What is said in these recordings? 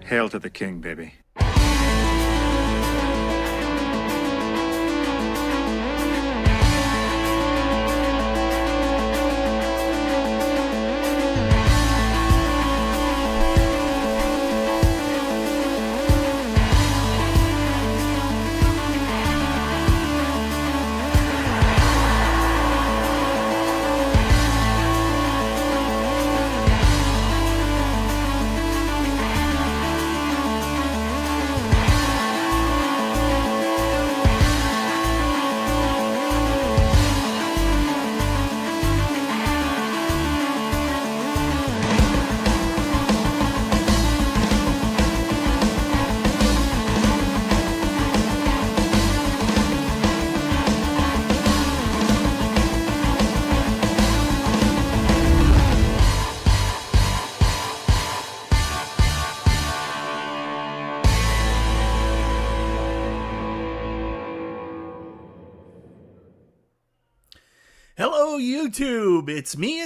Hail to the king, baby. Hello YouTube, it's me,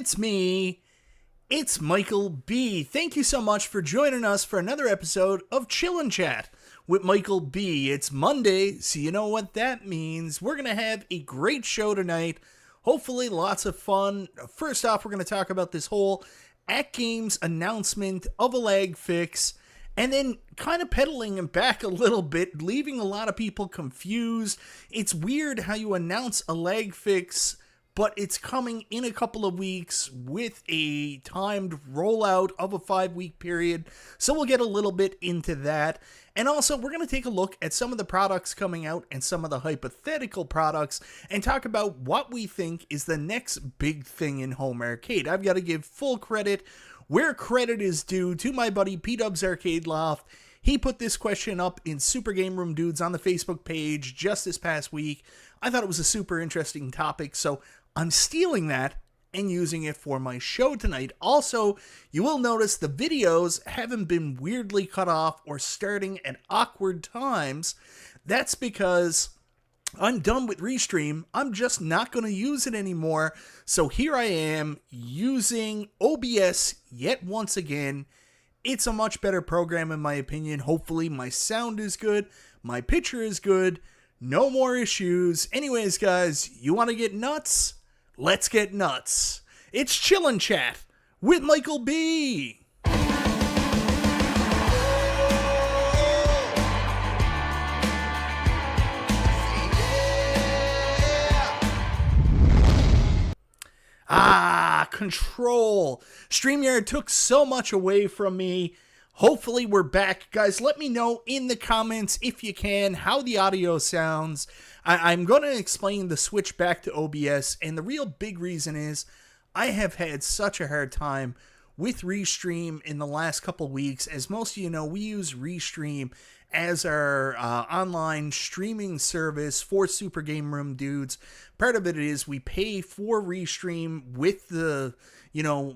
it's Michael B. Thank you so much for joining us for another episode of Chillin' Chat with Michael B. It's Monday, so you know what that means. We're going to have a great show tonight, hopefully lots of fun. First off, we're going to talk about this whole AtGames announcement of a lag fix, and then kind of pedaling it back a little bit, leaving a lot of people confused. It's weird how you announce a lag fix, but it's coming in a couple of weeks with a timed rollout of a 5-week period. So we'll get a little bit into that. And also, we're going to take a look at some of the products coming out and some of the hypothetical products and talk about what we think is the next big thing in home arcade. I've got to give full credit where credit is due to my buddy P-Dub's Arcade Loft. He put this question up in Super Game Room Dudes on the Facebook page just this past week. I thought it was a super interesting topic, so I'm stealing that and using it for my show tonight. Also, you will notice the videos haven't been weirdly cut off or starting at awkward times. That's because I'm done with Restream. I'm just not going to use it anymore. So here I am using OBS yet once again. It's a much better program in my opinion. Hopefully my sound is good, my picture is good, no more issues. Anyways, guys, you want to get nuts? Let's get nuts. It's Chillin' Chat with Michael B. Control. StreamYard took so much away from me. Hopefully we're back. Guys, let me know in the comments, if you can, how the audio sounds. I'm going to explain the switch back to OBS, and the real big reason is I have had such a hard time with Restream in the last couple weeks. As most of you know, we use Restream as our online streaming service for Super Game Room Dudes. Part of it is we pay for Restream with the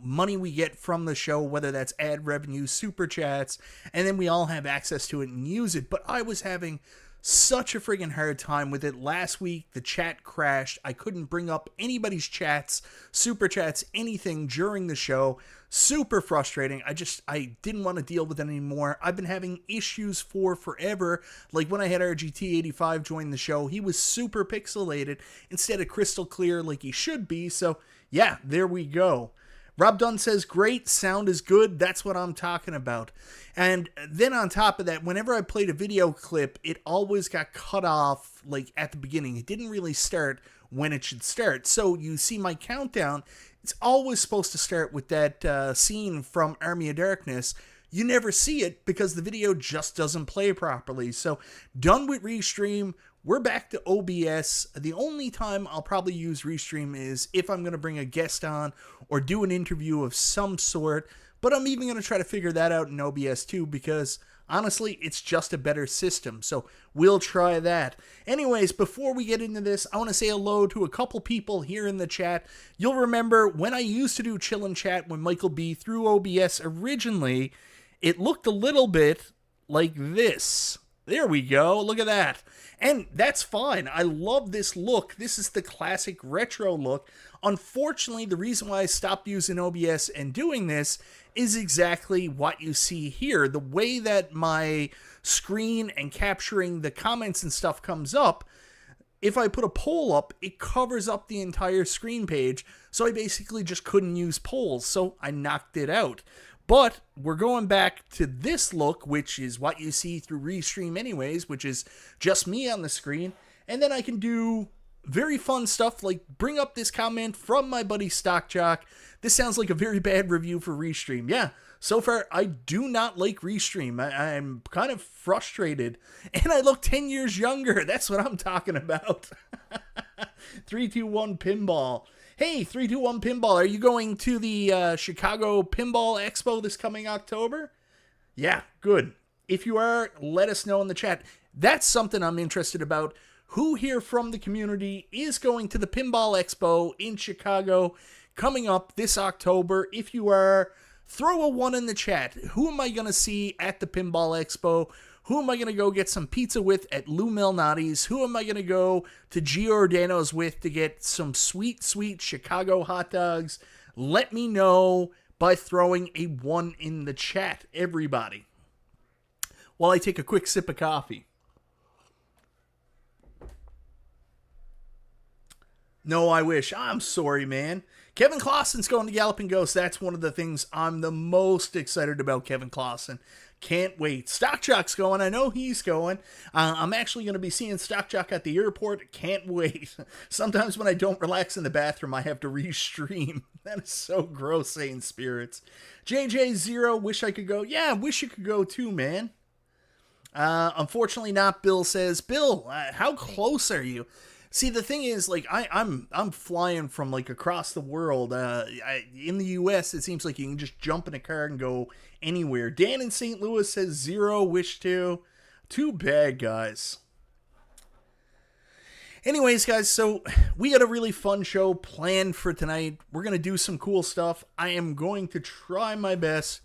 money we get from the show, whether that's ad revenue, super chats, and then we all have access to it and use it. But I was having such a friggin' hard time with it. Last week, the chat crashed. I couldn't bring up anybody's chats, super chats, anything during the show. Super frustrating. I didn't want to deal with it anymore. I've been having issues for forever. Like when I had RGT85 join the show, he was super pixelated instead of crystal clear like he should be. So yeah, there we go. Rob Dunn says, great, sound is good. That's what I'm talking about. And then on top of that, whenever I played a video clip, it always got cut off like at the beginning. It didn't really start when it should start. So you see my countdown, it's always supposed to start with that scene from Army of Darkness. You never see it because the video just doesn't play properly. So done with Restream. We're back to OBS. The only time I'll probably use Restream is if I'm going to bring a guest on or do an interview of some sort. But I'm even going to try to figure that out in OBS too, because honestly, it's just a better system. So we'll try that. Anyways, before we get into this, I want to say hello to a couple people here in the chat. You'll remember when I used to do Chillin' Chat with Michael B through OBS originally, it looked a little bit like this. There we go. Look at that. And that's fine. I love this look. This is the classic retro look. Unfortunately, the reason why I stopped using OBS and doing this is exactly what you see here. The way that my screen and capturing the comments and stuff comes up, if I put a poll up, it covers up the entire screen page. So I basically just couldn't use polls. So I knocked it out. But we're going back to this look, which is what you see through Restream anyways, which is just me on the screen. And then I can do very fun stuff like bring up this comment from my buddy Stockjock. This sounds like a very bad review for Restream. Yeah, so far I do not like Restream. I'm kind of frustrated. And I look 10 years younger. That's what I'm talking about. 321 Pinball. Hey, 321 Pinball, are you going to the Chicago Pinball Expo this coming October? Yeah, good. If you are, let us know in the chat. That's something I'm interested about. Who here from the community is going to the Pinball Expo in Chicago coming up this October? If you are, throw a 1 in the chat. Who am I going to see at the Pinball Expo? Who am I going to go get some pizza with at Lou Malnati's? Who am I going to go to Giordano's with to get some sweet, sweet Chicago hot dogs? Let me know by throwing a 1 in the chat, everybody. While I take a quick sip of coffee. No, I wish. I'm sorry, man. Kevin Clausen's going to Galloping Ghost. That's one of the things I'm the most excited about, Kevin Clausen. Can't wait. Stockjock's going. I know he's going. I'm actually going to be seeing Stockjock at the airport. Can't wait. Sometimes when I don't relax in the bathroom, I have to restream. That is so gross, saying spirits. JJ0, wish I could go. Yeah, wish you could go too, man. Unfortunately not, Bill says. Bill, how close are you? See, the thing is, like, I'm flying from, like, across the world. In the U.S., it seems like you can just jump in a car and go anywhere. Dan in St. Louis says 0, wish to. Too bad, guys. Anyways, guys, so we got a really fun show planned for tonight. We're going to do some cool stuff. I am going to try my best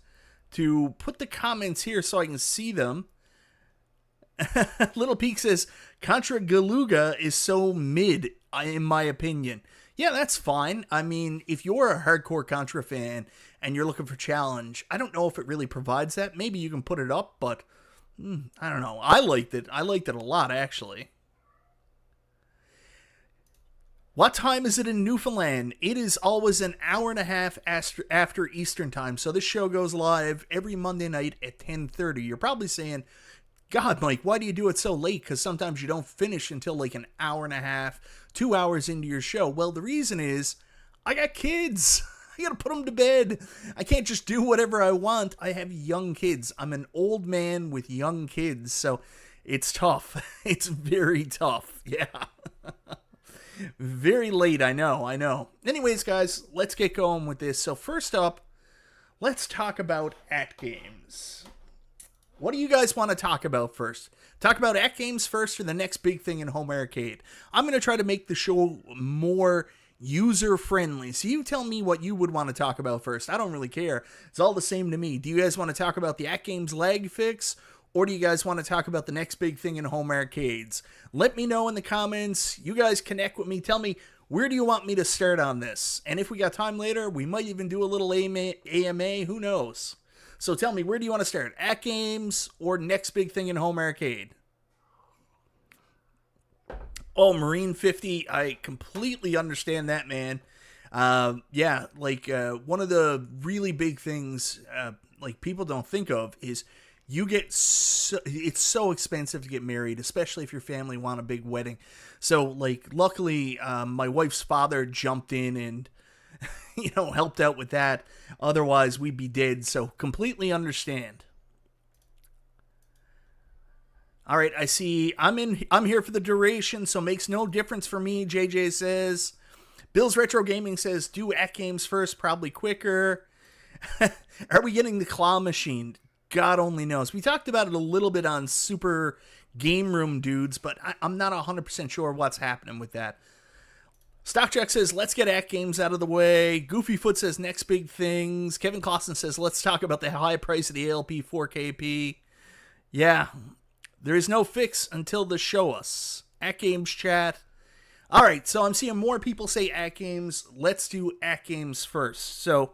to put the comments here so I can see them. Little Peak says, Contra Galuga is so mid, in my opinion. Yeah, that's fine. I mean, if you're a hardcore Contra fan and you're looking for challenge, I don't know if it really provides that. Maybe you can put it up, but I don't know. I liked it. I liked it a lot, actually. What time is it in Newfoundland? It is always an hour and a half after Eastern time. So this show goes live every Monday night at 10:30. You're probably saying, God, Mike, why do you do it so late? Because sometimes you don't finish until like an hour and a half, 2 hours into your show. Well, the reason is I got kids. I got to put them to bed. I can't just do whatever I want. I have young kids. I'm an old man with young kids. So it's tough. It's very tough. Yeah. Very late. I know. Anyways, guys, let's get going with this. So first up, let's talk about AtGames. What do you guys want to talk about first? Talk about AtGames first or the next big thing in home arcade? I'm going to try to make the show more user-friendly. So you tell me what you would want to talk about first. I don't really care. It's all the same to me. Do you guys want to talk about the AtGames lag fix? Or do you guys want to talk about the next big thing in home arcades? Let me know in the comments. You guys connect with me. Tell me, where do you want me to start on this? And if we got time later, we might even do a little AMA. Who knows? So tell me, where do you want to start? AtGames or next big thing in home arcade? Oh, Marine 50, I completely understand that, man. Yeah, like one of the really big things like people don't think of is you get it's so expensive to get married, especially if your family want a big wedding. So like luckily my wife's father jumped in and helped out with that. Otherwise, we'd be dead. So completely understand. All right, I see. I'm here for the duration, so makes no difference for me. JJ says. Bill's Retro Gaming says, do AtGames first, probably quicker. Are we getting the claw machine? God only knows. We talked about it a little bit on Super Game Room Dudes, but I'm not 100% sure what's happening with that. Stockjack says, let's get AtGames out of the way. Goofyfoot says, next big things. Kevin Clausen says, let's talk about the high price of the ALP 4KP. Yeah, There is no fix until they show us. AtGames chat. All right, so I'm seeing more people say AtGames. Let's do AtGames first. So,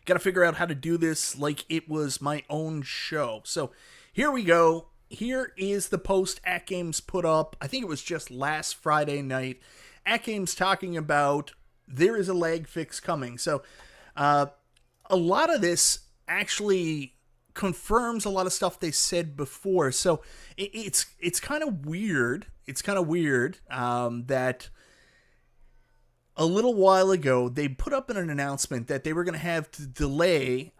got to figure out how to do this like it was my own show. So, here we go. Here is the post AtGames put up. I think it was just last Friday night. AtGames talking about there is a lag fix coming. So, a lot of this actually confirms a lot of stuff they said before. So it's kind of weird. It's kind of weird that a little while ago they put up an announcement that they were going to have to delay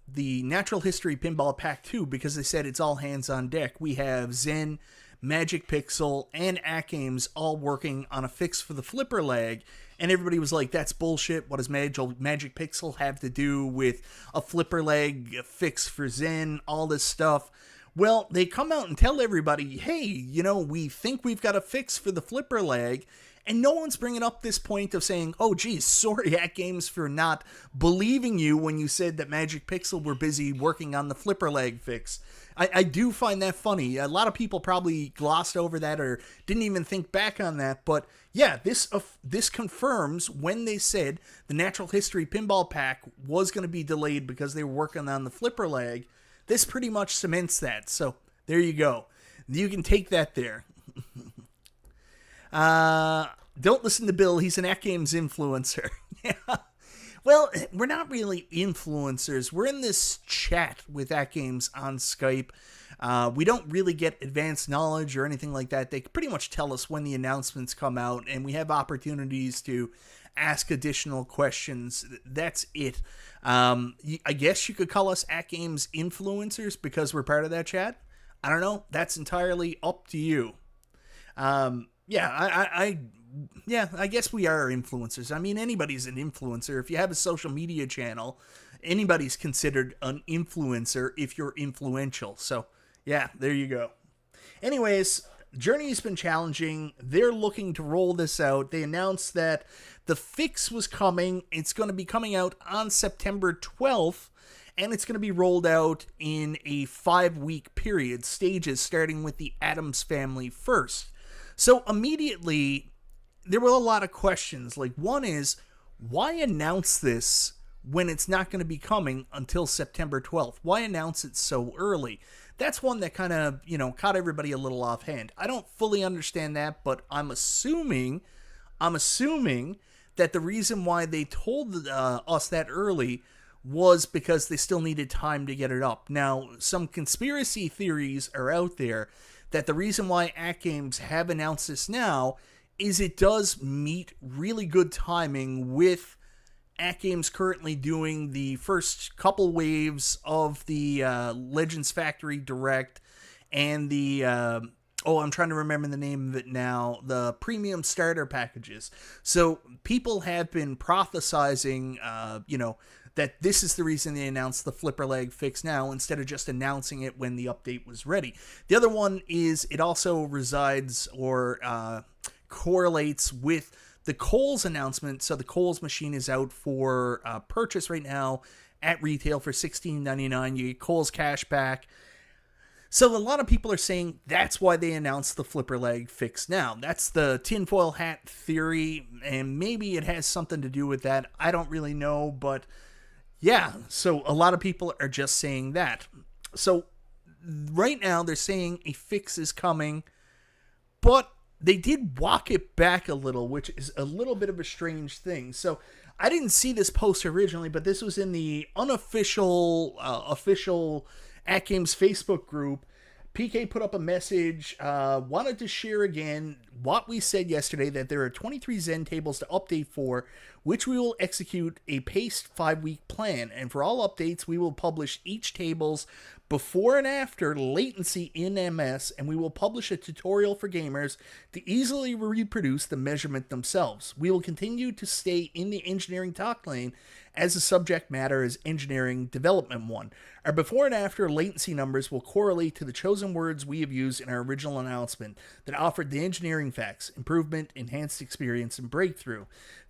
the Natural History Pinball Pack 2 because they said it's all hands on deck. We have Zen, Magic Pixel, and AtGames all working on a fix for the flipper lag. And everybody was like, that's bullshit. What does Magic Pixel have to do with a flipper lag fix for Zen? All this stuff. Well, they come out and tell everybody, hey, you know, we think we've got a fix for the flipper lag. And no one's bringing up this point of saying, oh, geez, sorry, AtGames, for not believing you when you said that Magic Pixel were busy working on the flipper lag fix. I do find that funny. A lot of people probably glossed over that or didn't even think back on that. But yeah, this confirms when they said the Natural History Pinball Pack was going to be delayed because they were working on the flipper lag. This pretty much cements that. So there you go. You can take that there. Don't listen to Bill. He's an AtGames influencer. Yeah. Well, we're not really influencers. We're in this chat with AtGames on Skype. We don't really get advanced knowledge or anything like that. They pretty much tell us when the announcements come out, and we have opportunities to ask additional questions. That's it. I guess you could call us AtGames influencers because we're part of that chat. I don't know. That's entirely up to you. Yeah, I guess we are influencers. I mean, anybody's an influencer. If you have a social media channel, anybody's considered an influencer if you're influential. So, yeah, there you go. Anyways, Journey's been challenging. They're looking to roll this out. They announced that the fix was coming. It's going to be coming out on September 12th, and it's going to be rolled out in a 5-week period, stages starting with the Addams family first. So immediately, there were a lot of questions. Like, one is, why announce this when it's not going to be coming until September 12th? Why announce it so early? That's one that kind of, caught everybody a little offhand. I don't fully understand that, but I'm assuming that the reason why they told us that early was because they still needed time to get it up. Now, some conspiracy theories are out there that the reason why AtGames have announced this now is it does meet really good timing with AtGames currently doing the first couple waves of the Legends Factory Direct and the, I'm trying to remember the name of it now, the premium starter packages. So people have been prophesizing, that this is the reason they announced the flipper lag fix now instead of just announcing it when the update was ready. The other one is it also resides or correlates with the Kohl's announcement. So the Kohl's machine is out for purchase right now at retail for $16.99. You get Kohl's cash back. So a lot of people are saying that's why they announced the flipper lag fix now. That's the tinfoil hat theory, and maybe it has something to do with that. I don't really know, but yeah, so a lot of people are just saying that. So right now they're saying a fix is coming, but they did walk it back a little, which is a little bit of a strange thing. So I didn't see this post originally, but this was in the unofficial, official AtGames Facebook group. PK put up a message, wanted to share again what we said yesterday, that there are 23 Zen tables to update for, which we will execute a paced 5-week plan. And for all updates, we will publish each table's before and after latency in MS, and we will publish a tutorial for gamers to easily reproduce the measurement themselves. We will continue to stay in the engineering talk lane as the subject matter is engineering development one. Our before and after latency numbers will correlate to the chosen words we have used in our original announcement that offered the engineering facts, improvement, enhanced experience, and breakthrough.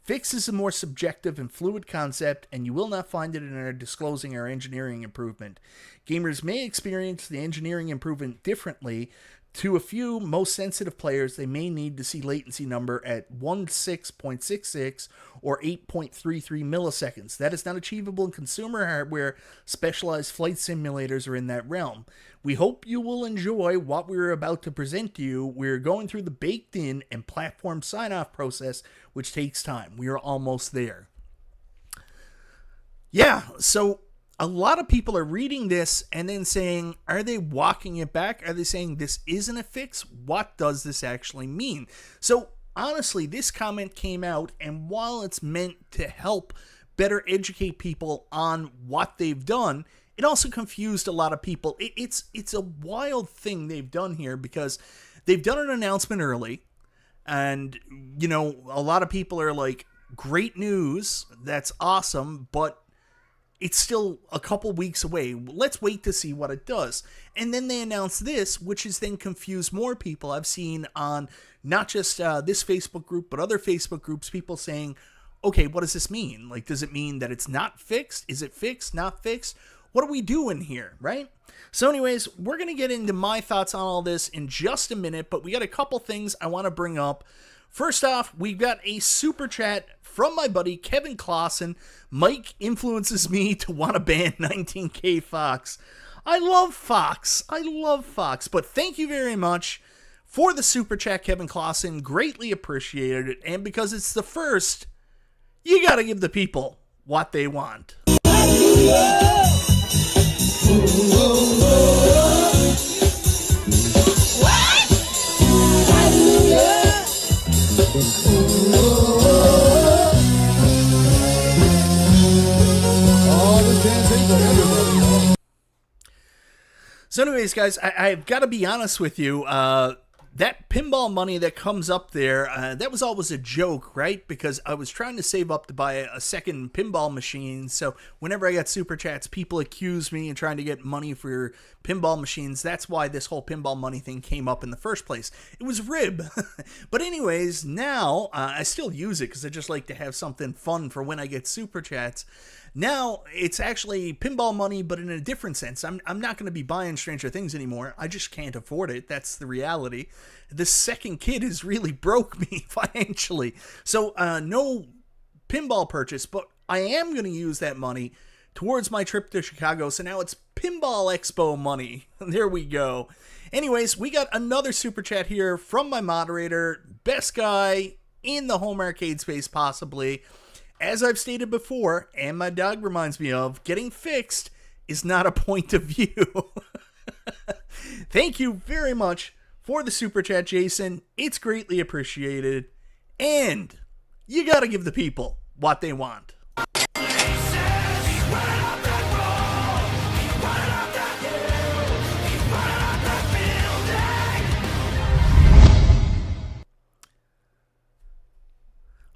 Fix is a more subjective and fluid concept, and you will not find it in our disclosing our engineering improvement. Gamers may experience the engineering improvement differently. To a few most sensitive players, they may need to see latency number at 16.66 or 8.33 milliseconds. That is not achievable in consumer hardware. Specialized flight simulators are in that realm. We hope you will enjoy what we're about to present to you. We're going through the baked-in and platform sign-off process, which takes time. We are almost there. Yeah, so a lot of people are reading this and then saying, are they walking it back? Are they saying this isn't a fix? What does this actually mean? So honestly, this comment came out, and while it's meant to help better educate people on what they've done, it also confused a lot of people. It's a wild thing they've done here, because they've done an announcement early, and, you know, a lot of people are like, great news, that's awesome, but it's still a couple weeks away. Let's wait to see what it does. And then they announce this, which has then confused more people. I've seen on not just this Facebook group, but other Facebook groups, people saying, okay, what does this mean? Like, does it mean that it's not fixed? Is it fixed, not fixed? What are we doing here, right? So anyways, we're going to get into my thoughts on all this in just a minute, but we got a couple things I want to bring up. First off, we've got a super chat from my buddy Kevin Clausen. Mike influences me to want to ban 19K Fox. I love Fox. But thank you very much for the super chat, Kevin Clausen. Greatly appreciated it. And because it's the first, you got to give the people what they want. So anyways, guys, I've got to be honest with you. That pinball money that comes up there, that was always a joke, right? Because I was trying to save up to buy a second pinball machine. So whenever I got super chats, people accuse me and trying to get money for pinball machines. That's why this whole pinball money thing came up in the first place. It was rib. But anyways, now I still use it because I just like to have something fun for when I get super chats. Now, it's actually pinball money, but in a different sense. I'm not going to be buying Stranger Things anymore. I just can't afford it. That's the reality. The second kid has really broke me financially. So, no pinball purchase, but I am going to use that money towards my trip to Chicago. So now it's Pinball Expo money. There we go. Anyways, we got another super chat here from my moderator, best guy in the home arcade space possibly. As I've stated before, and my dog reminds me of, getting fixed is not a point of view. Thank you very much for the super chat, Jason. It's greatly appreciated. And you got to give the people what they want.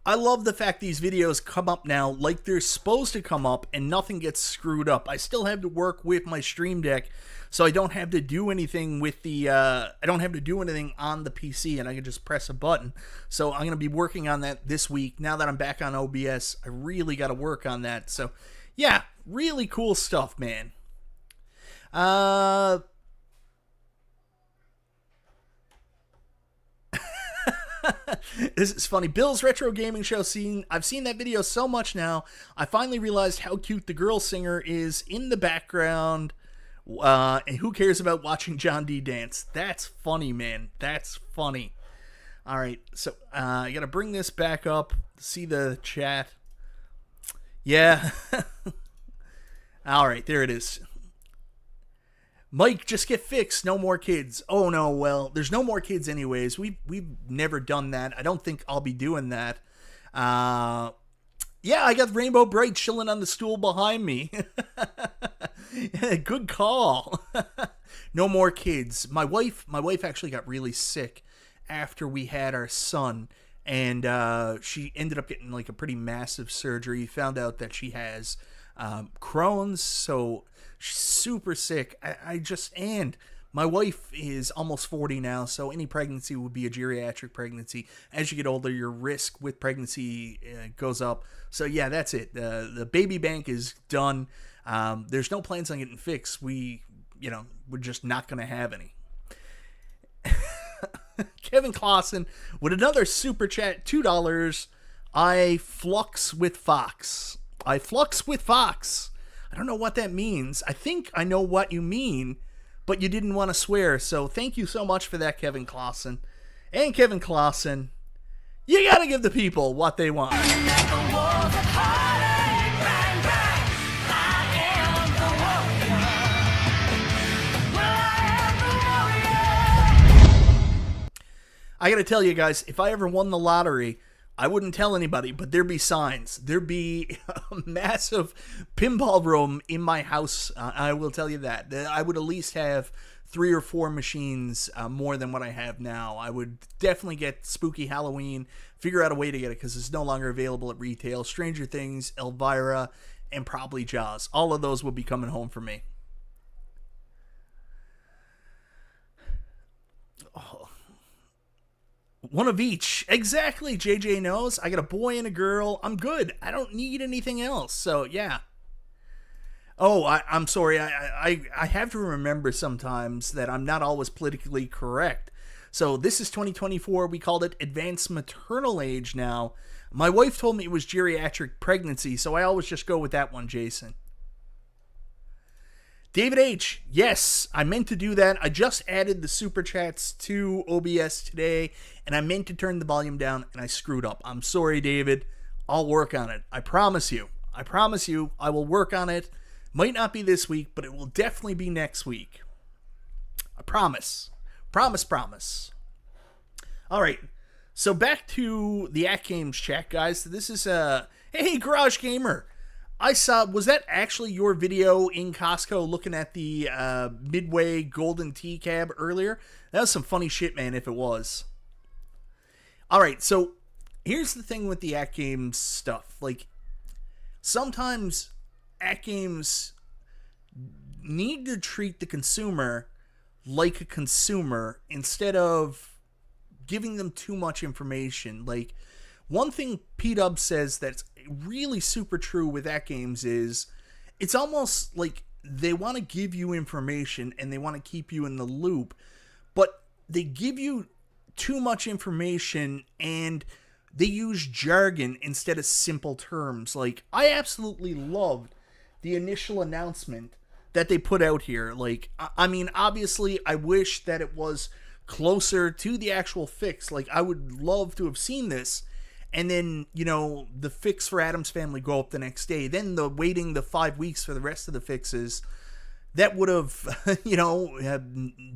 I love the fact these videos come up now like they're supposed to come up and nothing gets screwed up. I still have to work with my Stream Deck, so I don't have to do anything with the, I don't have to do anything on the PC, and I can just press a button. So I'm going to be working on that this week. Now that I'm back on OBS, I really got to work on that. So yeah, really cool stuff, man. This is funny. Bill's Retro Gaming Show scene. I've seen that video so much now. I finally realized how cute the girl singer is in the background. And who cares about watching John D dance? That's funny, man. That's funny. All right. So I got to bring this back up. See the chat. Yeah. All right. There it is. Mike, just get fixed. No more kids. Oh, no. Well, there's no more kids anyways. We've never done that. I don't think I'll be doing that. Yeah, I got Rainbow Bright chilling on the stool behind me. Good call. No more kids. My wife actually got really sick after we had our son. And she ended up getting like a pretty massive surgery. Found out that she has Crohn's. So she's super sick. And My wife is almost 40 now, so any pregnancy would be a geriatric pregnancy. As you get older, your risk with pregnancy goes up. So yeah, that's it. The baby bank is done. There's no plans on getting fixed. We're just not going to have any. Kevin Clausen with another super chat, $2. I flux with Fox. I flux with Fox. I don't know what that means. I think I know what you mean, but you didn't want to swear, so thank you so much for that, Kevin Clausen. And Kevin Clausen, you gotta give the people what they want. I gotta tell you guys, if I ever won the lottery, I wouldn't tell anybody, but there'd be signs. There'd be a massive pinball room in my house. I will tell you that. I would at least have 3 or 4 machines more than what I have now. I would definitely get Spooky Halloween, figure out a way to get it because it's no longer available at retail. Stranger Things, Elvira, and probably Jaws. All of those would be coming home for me. Oh. One of each. Exactly, JJ knows. I got a boy and a girl. I'm good. I don't need anything else. So, yeah. Oh, I'm sorry. I have to remember sometimes that I'm not always politically correct. So, this is 2024. We called it advanced maternal age now. My wife told me it was geriatric pregnancy, so I always just go with that one, Jason. David H., yes, I meant to do that. I just added the super chats to OBS today, and I meant to turn the volume down, and I screwed up. I'm sorry, David. I'll work on it. I promise you. I promise you I will work on it. Might not be this week, but it will definitely be next week. I promise. Promise. All right, so back to the AtGames chat, guys. This is, hey, Garage Gamer. I saw, was that actually your video in Costco looking at the Midway Golden Tea Cab earlier? That was some funny shit, man, if it was. Alright, so here's the thing with the AtGames stuff. Like, sometimes AtGames need to treat the consumer like a consumer instead of giving them too much information. Like, one thing P-Dub says that's really super true with AtGames is it's almost like they want to give you information and they want to keep you in the loop, but they give you too much information and they use jargon instead of simple terms. Like, I absolutely loved the initial announcement that they put out here. Like, I mean, obviously I wish that it was closer to the actual fix. Like, I would love to have seen this and then, you know, the fix for Addams Family go up the next day. Then waiting the 5 weeks for the rest of the fixes, that would have, you know, have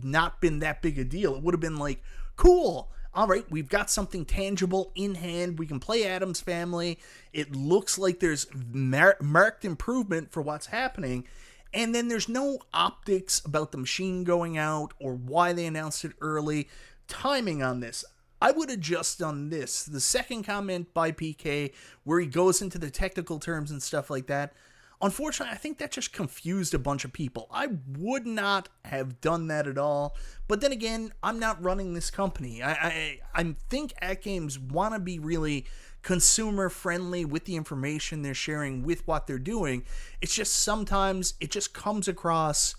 not been that big a deal. It would have been like, cool, all right, we've got something tangible in hand. We can play Addams Family. It looks like there's marked improvement for what's happening. And then there's no optics about the machine going out or why they announced it early. Timing on this. I would have just done this. The second comment by PK, where he goes into the technical terms and stuff like that, unfortunately, I think that just confused a bunch of people. I would not have done that at all. But then again, I'm not running this company. I think AtGames want to be really consumer friendly with the information they're sharing with what they're doing. It's just sometimes it just comes across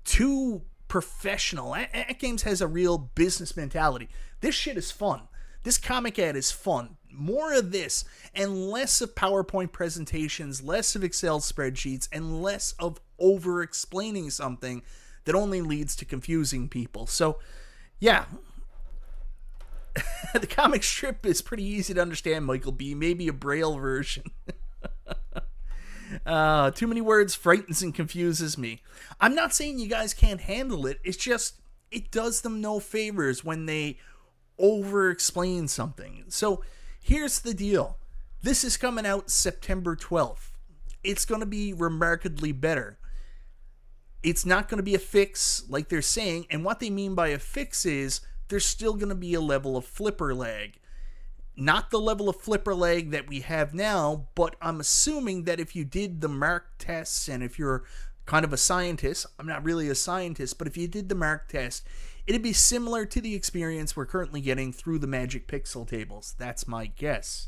too professional. AtGames has a real business mentality. This shit is fun. This comic ad is fun. More of this and less of PowerPoint presentations, less of Excel spreadsheets, and less of over-explaining something that only leads to confusing people. So, yeah. The comic strip is pretty easy to understand, Michael B. Maybe a Braille version. Too many words frightens and confuses me. I'm not saying you guys can't handle it. It's just, it does them no favors when they over-explain something. So, here's the deal. This is coming out September 12th. It's going to be remarkably better. It's not going to be a fix like they're saying, and what they mean by a fix is there's still going to be a level of flipper lag. Not the level of flipper lag that we have now, but I'm assuming that if you did the mark tests and if you're kind of a scientist. I'm not really a scientist, but if you did the mark test, it'd be similar to the experience we're currently getting through the Magic Pixel tables. That's my guess.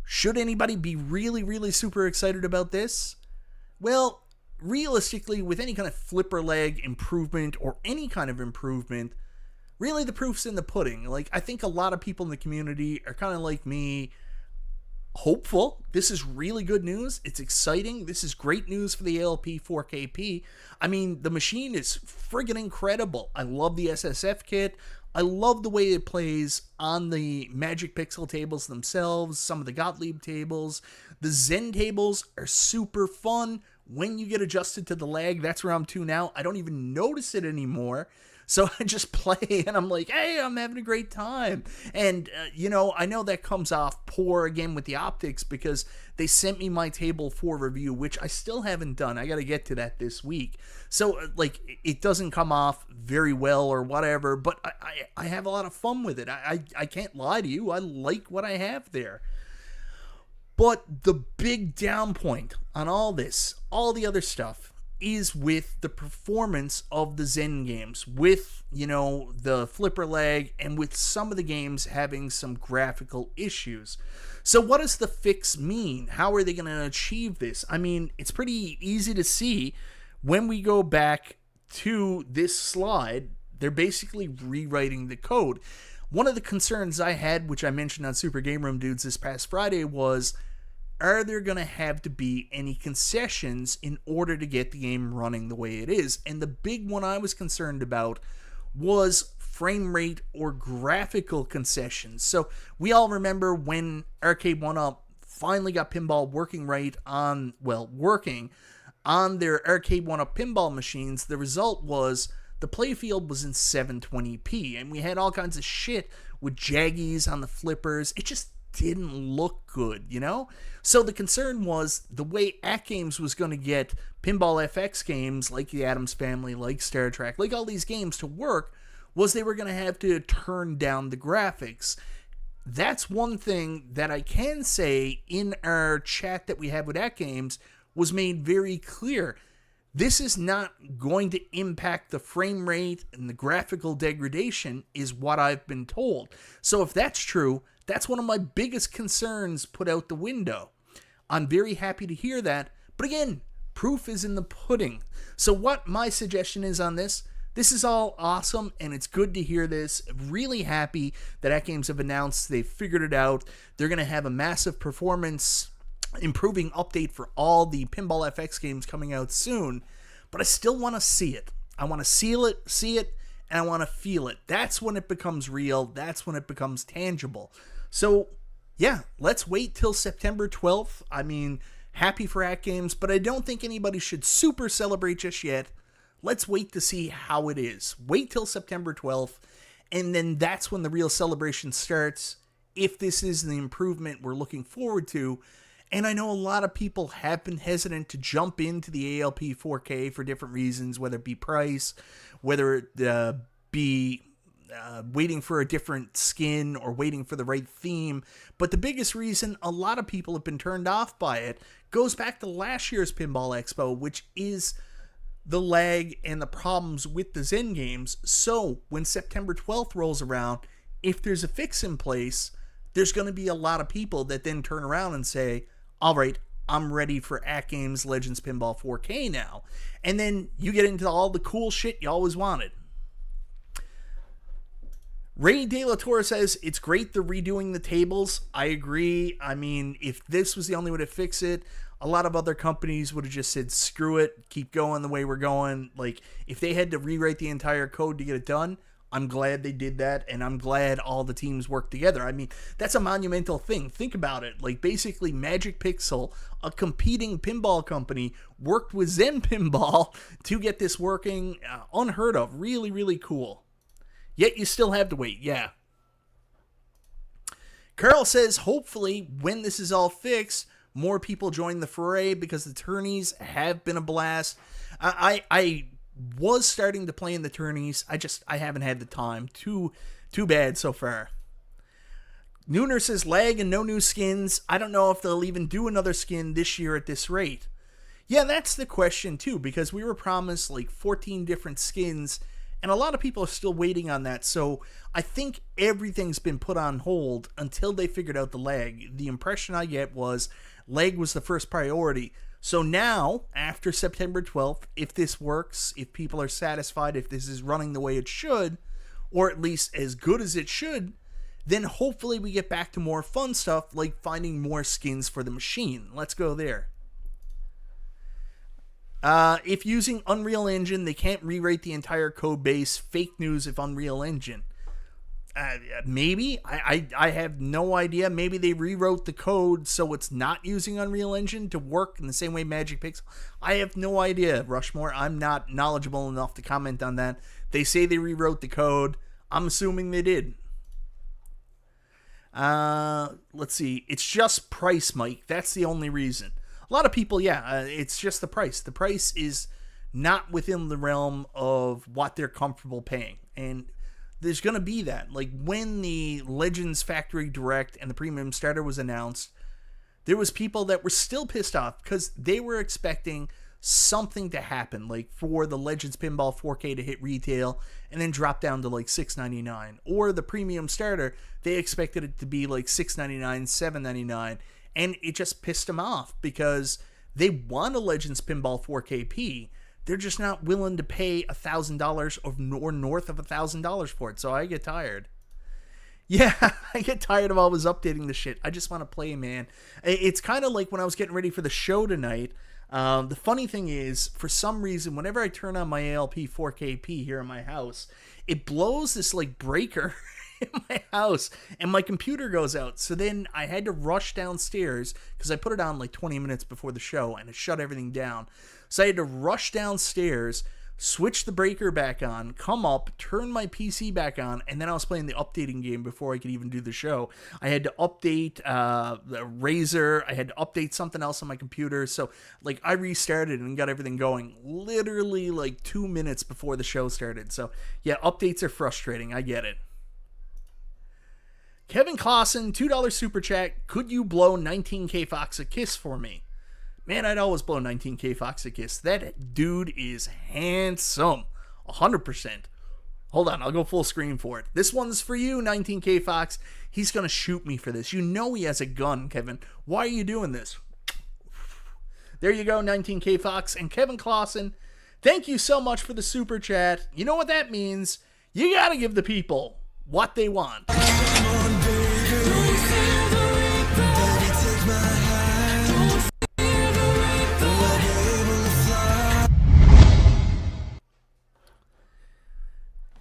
Should anybody be really, really super excited about this? Well, realistically, with any kind of flipper leg improvement or any kind of improvement, really the proof's in the pudding. Like, I think a lot of people in the community are kind of like me, hopeful. This is really good news. It's exciting. This is great news for the ALP 4KP. I mean, the machine is friggin' incredible. I love the SSF kit. I love the way it plays on the Magic Pixel tables themselves, some of the Gottlieb tables. The Zen tables are super fun. When you get adjusted to the lag, that's where I'm to now. I don't even notice it anymore. So I just play and I'm like, hey, I'm having a great time. And, I know that comes off poor again with the optics because they sent me my table for review, which I still haven't done. I got to get to that this week. So, it doesn't come off very well or whatever, but I have a lot of fun with it. I can't lie to you. I like what I have there. But the big down point on all this, all the other stuff, is with the performance of the Zen games, with, the flipper lag, and with some of the games having some graphical issues. So what does the fix mean? How are they going to achieve this? I mean, it's pretty easy to see when we go back to this slide. They're basically rewriting the code. One of the concerns I had, which I mentioned on Super Game Room Dudes this past Friday, was, are there going to have to be any concessions in order to get the game running the way it is? And the big one I was concerned about was frame rate or graphical concessions. So we all remember when Arcade 1-Up finally got pinball working on their Arcade 1-Up pinball machines. The result was the playfield was in 720p, and we had all kinds of shit with jaggies on the flippers. It just didn't look good, So the concern was the way AtGames was going to get Pinball FX games like the Addams Family, like Star Trek, like all these games to work, was they were going to have to turn down the graphics. That's one thing that I can say in our chat that we have with AtGames was made very clear. This is not going to impact the frame rate and the graphical degradation, is what I've been told. So if that's true, that's one of my biggest concerns put out the window. I'm very happy to hear that. But again, proof is in the pudding. So what my suggestion is on this is all awesome, and it's good to hear this. Really happy that AtGames have announced they've figured it out. They're going to have a massive performance improving update for all the Pinball FX games coming out soon. But I still want to see it. I want to see it, and I want to feel it. That's when it becomes real. That's when it becomes tangible. So, yeah, let's wait till September 12th. I mean, happy for AtGames, but I don't think anybody should super celebrate just yet. Let's wait to see how it is. Wait till September 12th, and then that's when the real celebration starts, if this is the improvement we're looking forward to. And I know a lot of people have been hesitant to jump into the ALP 4K for different reasons, whether it be price, whether it be waiting for a different skin or waiting for the right theme. But the biggest reason a lot of people have been turned off by it goes back to last year's Pinball Expo, which is the lag and the problems with the Zen games. So when September 12th rolls around, if there's a fix in place, there's going to be a lot of people that then turn around and say, all right, I'm ready for AtGames Legends Pinball 4K now. And then you get into all the cool shit you always wanted. Ray De La Torre says, it's great they're redoing the tables. I agree. I mean, if this was the only way to fix it, a lot of other companies would have just said, screw it, keep going the way we're going. Like, if they had to rewrite the entire code to get it done, I'm glad they did that, and I'm glad all the teams worked together. I mean, that's a monumental thing. Think about it. Like, basically, Magic Pixel, a competing pinball company, worked with Zen Pinball to get this working. Unheard of. Really, really cool. Yet you still have to wait. Yeah. Carl says, hopefully, when this is all fixed, more people join the foray because the tourneys have been a blast. I was starting to play in the tourneys. I haven't had the time. Too bad so far. Nooner says lag and no new skins. I don't know if they'll even do another skin this year at this rate. Yeah, that's the question too, because we were promised like 14 different skins, and a lot of people are still waiting on that. So I think everything's been put on hold until they figured out the lag. The impression I get was lag was the first priority. So now, after September 12th, if this works, if people are satisfied, if this is running the way it should, or at least as good as it should, then hopefully we get back to more fun stuff like finding more skins for the machine. Let's go there. If using Unreal Engine, they can't rewrite the entire code base. Fake news if Unreal Engine. Maybe. I have no idea. Maybe they rewrote the code so it's not using Unreal Engine to work in the same way Magic Pixel. I have no idea, Rushmore. I'm not knowledgeable enough to comment on that. They say they rewrote the code. I'm assuming they did. Let's see. It's just price, Mike. That's the only reason. A lot of people, it's just the price. The price is not within the realm of what they're comfortable paying. And there's going to be that. Like when the Legends Factory Direct and the Premium Starter was announced, there was people that were still pissed off because they were expecting something to happen, like for the Legends Pinball 4K to hit retail and then drop down to like $6.99. Or the Premium Starter, they expected it to be like $6.99, $7.99. And it just pissed them off because they want a Legends Pinball 4KP. They're just not willing to pay $1,000 or north of $1,000 for it. So I get tired. Yeah, I get tired of always updating the shit. I just want to play, man. It's kind of like when I was getting ready for the show tonight. The funny thing is, for some reason, whenever I turn on my ALP 4KP here in my house, it blows this like breaker in my house and my computer goes out. So then I had to rush downstairs because I put it on like 20 minutes before the show and it shut everything down. So I had to rush downstairs, switch the breaker back on, come up, turn my PC back on, and then I was playing the updating game before I could even do the show. I had to update the Razer. I had to update something else on my computer. So like I restarted and got everything going literally like 2 minutes before the show started. So yeah, updates are frustrating. I get it. Kevin Clausen, $2 super chat. Could you blow 19K Fox a kiss for me? Man, I'd always blow 19K Fox a kiss. That dude is handsome. 100%. Hold on, I'll go full screen for it. This one's for you, 19K Fox. He's going to shoot me for this. You know he has a gun, Kevin. Why are you doing this? There you go, 19K Fox. And Kevin Clausen, thank you so much for the super chat. You know what that means? You got to give the people what they want.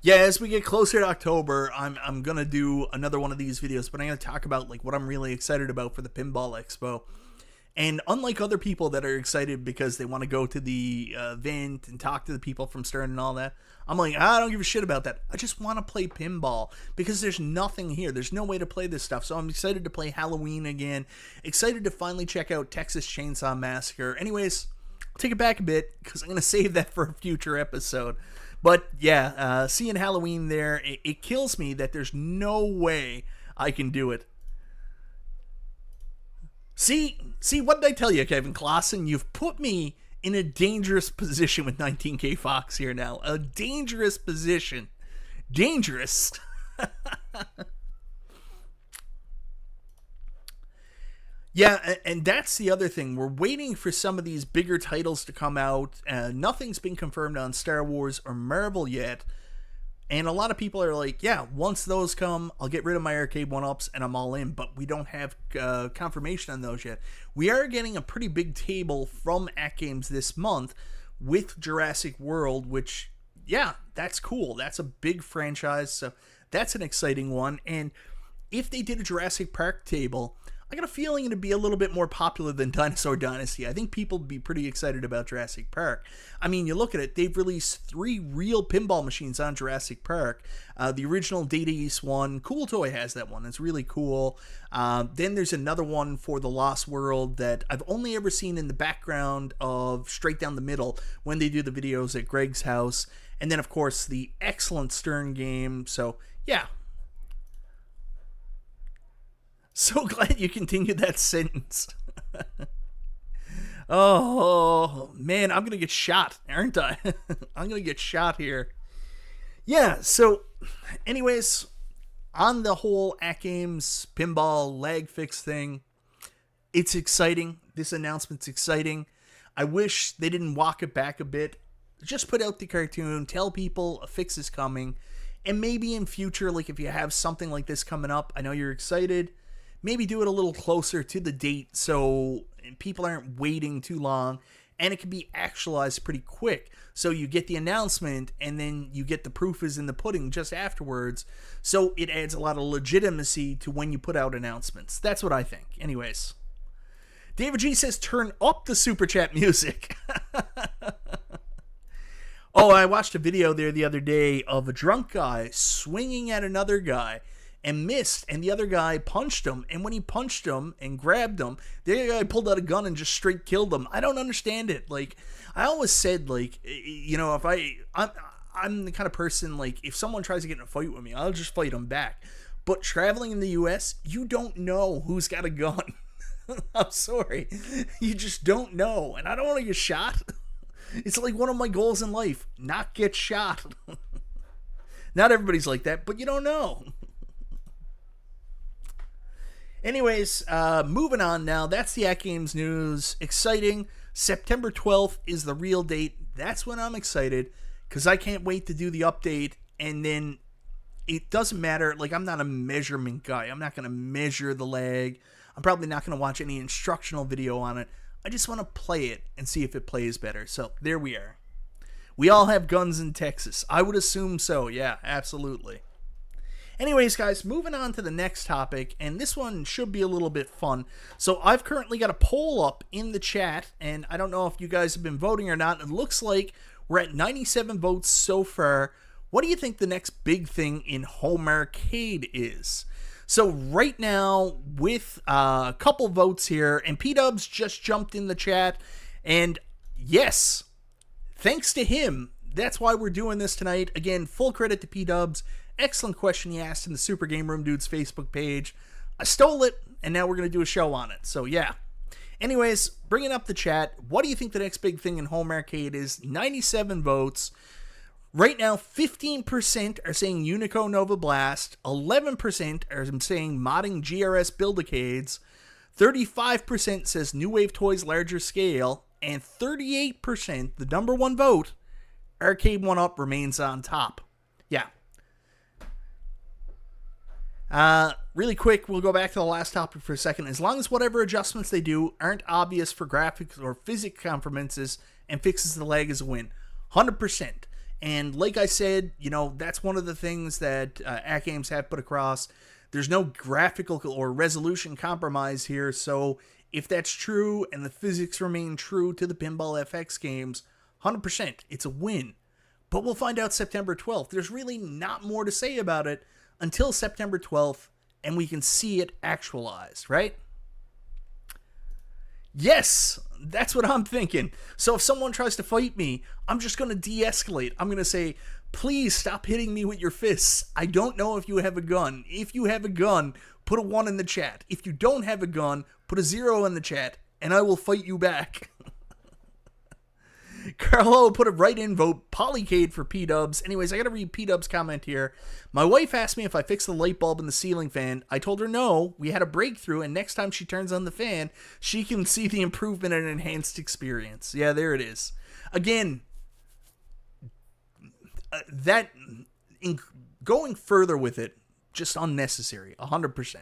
Yeah, as we get closer to October, I'm gonna do another one of these videos, but I'm gonna talk about like what I'm really excited about for the Pinball Expo. And unlike other people that are excited because they want to go to the event and talk to the people from Stern and all that, I'm like, I don't give a shit about that. I just want to play pinball because there's nothing here. There's no way to play this stuff. So I'm excited to play Halloween again. Excited to finally check out Texas Chainsaw Massacre. Anyways, I'll take it back a bit because I'm going to save that for a future episode. But yeah, seeing Halloween there, it kills me that there's no way I can do it. See, what did I tell you, Kevin Clausen? You've put me in a dangerous position with 19K Fox here now. A dangerous position. Dangerous. Yeah, and that's the other thing. We're waiting for some of these bigger titles to come out. Nothing's been confirmed on Star Wars or Marvel yet. And a lot of people are like, yeah, once those come, I'll get rid of my arcade one-ups and I'm all in. But we don't have confirmation on those yet. We are getting a pretty big table from AtGames this month with Jurassic World, which, yeah, that's cool. That's a big franchise, so that's an exciting one. And if they did a Jurassic Park table, I got a feeling it'd be a little bit more popular than Dinosaur Dynasty. I think people would be pretty excited about Jurassic Park. I mean, you look at it, they've released 3 real pinball machines on Jurassic Park. The original Data East one, Cool Toy has that one. It's really cool. Then there's another one for The Lost World that I've only ever seen in the background of Straight Down the Middle when they do the videos at Greg's house. And then, of course, the excellent Stern game. So, yeah. So glad you continued that sentence. Oh, man, I'm going to get shot, aren't I? I'm going to get shot here. Yeah, so anyways, on the whole AtGames Pinball lag fix thing, it's exciting. This announcement's exciting. I wish they didn't walk it back a bit. Just put out the cartoon, tell people a fix is coming, and maybe in future, like if you have something like this coming up, I know you're excited, maybe do it a little closer to the date so people aren't waiting too long, and it can be actualized pretty quick. So you get the announcement, and then you get the proof is in the pudding just afterwards, so it adds a lot of legitimacy to when you put out announcements. That's what I think. Anyways, David G says, turn up the Super Chat music. Oh, I watched a video there the other day of a drunk guy swinging at another guy and missed, and the other guy punched him, and when he punched him and grabbed him, the other guy pulled out a gun and just straight killed him. I don't understand it. Like, I always said, like, you know, if I'm the kind of person, like, if someone tries to get in a fight with me, I'll just fight them back. But traveling in the U.S., you don't know who's got a gun. I'm sorry. You just don't know, and I don't want to get shot. It's like one of my goals in life, not get shot. Not everybody's like that, but you don't know. Anyways, moving on now. That's the AtGames news. Exciting. September 12th is the real date. That's when I'm excited, because I can't wait to do the update. And then it doesn't matter. Like, I'm not a measurement guy. I'm not going to measure the lag. I'm probably not going to watch any instructional video on it. I just want to play it and see if it plays better. So there we are. We all have guns in Texas. I would assume so. Yeah, absolutely. Anyways, guys, moving on to the next topic, and this one should be a little bit fun. So I've currently got a poll up in the chat, and I don't know if you guys have been voting or not. It looks like we're at 97 votes so far. What do you think the next big thing in home arcade is? So right now, with a couple votes here, and P-Dubs just jumped in the chat, and yes, thanks to him, that's why we're doing this tonight. Again, full credit to P-Dubs. Excellent question he asked in the Super Game Room Dudes Facebook page. I stole it, and now we're going to do a show on it. So yeah. Anyways, bringing up the chat, what do you think the next big thing in home arcade is? 97 votes. Right now, 15% are saying Unico Nova Blast, 11% are saying modding GRS Buildicades, 35% says New Wave Toys Larger Scale, and 38%, the number one vote, Arcade 1-Up remains on top. Yeah. Really quick, we'll go back to the last topic for a second. As long as whatever adjustments they do aren't obvious for graphics or physics conformances and fixes the lag, is a win. 100%. And like I said, you know, that's one of the things that AtGames have put across. There's no graphical or resolution compromise here, so if that's true and the physics remain true to the Pinball FX games, 100%, it's a win. But we'll find out September 12th. There's really not more to say about it until September 12th, and we can see it actualized, right? Yes, that's what I'm thinking. So if someone tries to fight me, I'm just going to de-escalate. I'm going to say, please stop hitting me with your fists. I don't know if you have a gun. If you have a gun, put a 1 in the chat. If you don't have a gun, put a 0 in the chat, and I will fight you back. Carlo put a write-in vote, Polycade for P-Dubs. Anyways, I gotta read P-Dubs' comment here. My wife asked me if I fixed the light bulb in the ceiling fan. I told her no, we had a breakthrough, and next time she turns on the fan, she can see the improvement and enhanced experience. Yeah, there it is. Again, going further with it, just unnecessary, 100%.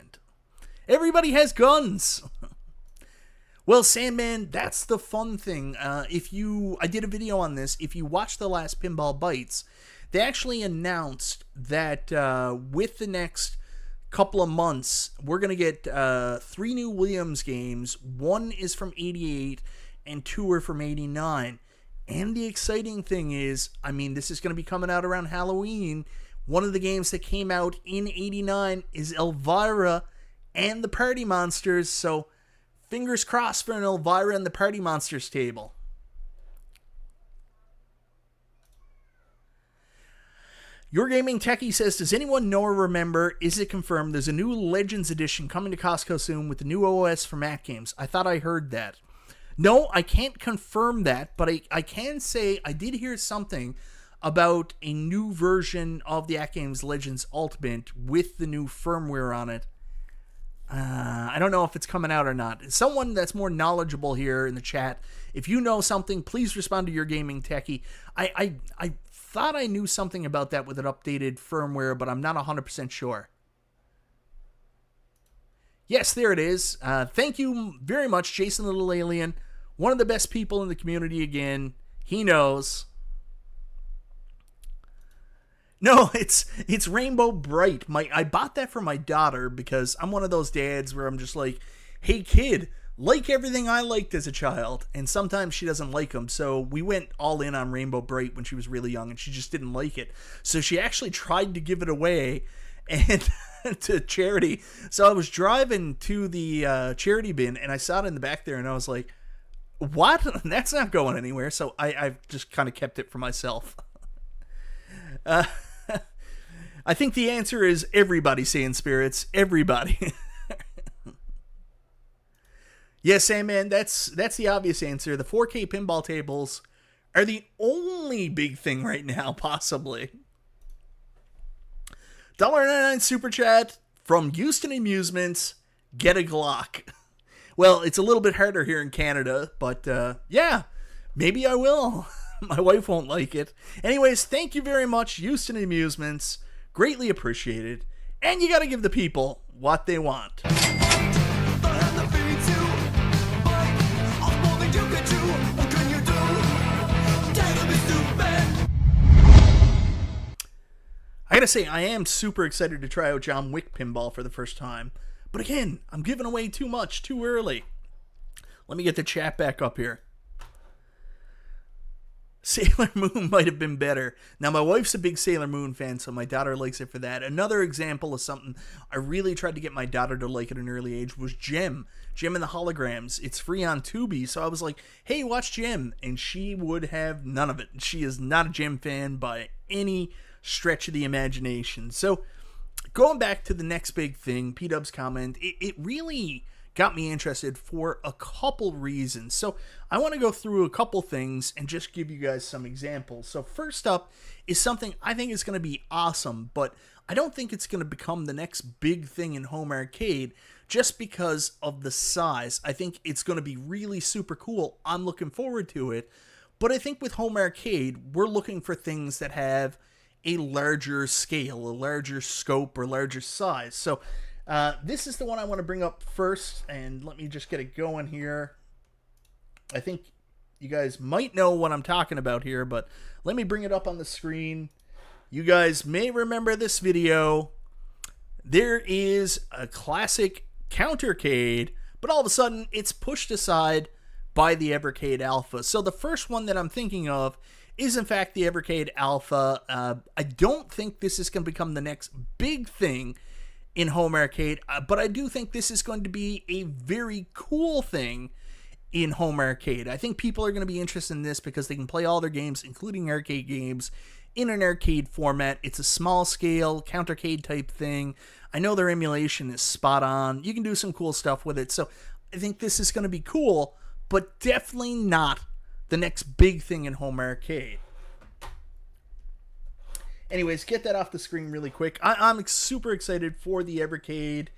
Everybody has guns. Well, Sandman, that's the fun thing. I did a video on this. If you watch the last Pinball Bites, they actually announced that with the next couple of months, we're going to get 3 new Williams games. 1 is from 88 and 2 are from 89. And the exciting thing is, I mean, this is going to be coming out around Halloween. One of the games that came out in 89 is Elvira and the Party Monsters, so fingers crossed for an Elvira and the Party Monsters table. Your Gaming Techie says, does anyone know or remember, is it confirmed, there's a new Legends edition coming to Costco soon with the new OS from AtGames? I thought I heard that. No, I can't confirm that, but I can say I did hear something about a new version of the AtGames Legends Ultimate with the new firmware on it. I don't know if it's coming out or not. Someone that's more knowledgeable here in the chat, if you know something, please respond to Your Gaming Techie. I thought I knew something about that with an updated firmware, but I'm not 100% sure. Yes, there it is. Thank you very much, Jason Little Alien. One of the best people in the community again. He knows. No, it's Rainbow Bright. I bought that for my daughter because I'm one of those dads where I'm just like, hey kid, like everything I liked as a child. And sometimes she doesn't like them. So we went all in on Rainbow Bright when she was really young and she just didn't like it. So she actually tried to give it away and to charity. So I was driving to the charity bin and I saw it in the back there and I was like, what? That's not going anywhere. So I've just kind of kept it for myself. I think the answer is everybody, Saiyan Spirits. Everybody. Yes, man, that's the obvious answer. The 4K pinball tables are the only big thing right now, possibly. $1.99 Super Chat from Houston Amusements. Get a Glock. Well, it's a little bit harder here in Canada, but yeah, maybe I will. My wife won't like it. Anyways, thank you very much, Houston Amusements. Greatly appreciated. And you gotta give the people what they want. I gotta say, I am super excited to try out John Wick Pinball for the first time. But again, I'm giving away too much, too early. Let me get the chat back up here. Sailor Moon might have been better. Now, my wife's a big Sailor Moon fan, so my daughter likes it for that. Another example of something I really tried to get my daughter to like at an early age was Gem. Gem and the Holograms. It's free on Tubi, so I was like, hey, watch Gem. And she would have none of it. She is not a Gem fan by any stretch of the imagination. So, going back to the next big thing, P-Dub's comment, it really got me interested for a couple reasons. So I want to go through a couple things and just give you guys some examples. So first up is something I think is going to be awesome, but I don't think it's going to become the next big thing in home arcade just because of the size. I think it's going to be really super cool. I'm looking forward to it. But I think with home arcade, we're looking for things that have a larger scale, a larger scope, or larger size. So this is the one I want to bring up first, and let me just get it going here. I think you guys might know what I'm talking about here, but let me bring it up on the screen. You guys may remember this video. There is a classic countercade, but all of a sudden it's pushed aside by the Evercade Alpha. So the first one that I'm thinking of is in fact the Evercade Alpha. I don't think this is going to become the next big thing in home arcade, but I do think this is going to be a very cool thing in home arcade. I think people are going to be interested in this because they can play all their games, including arcade games, in an arcade format. It's a small scale countercade type thing. I know their emulation is spot on. You can do some cool stuff with it. So I think this is going to be cool, but definitely not the next big thing in home arcade. Anyways, get that off the screen really quick. I'm super excited for the Evercade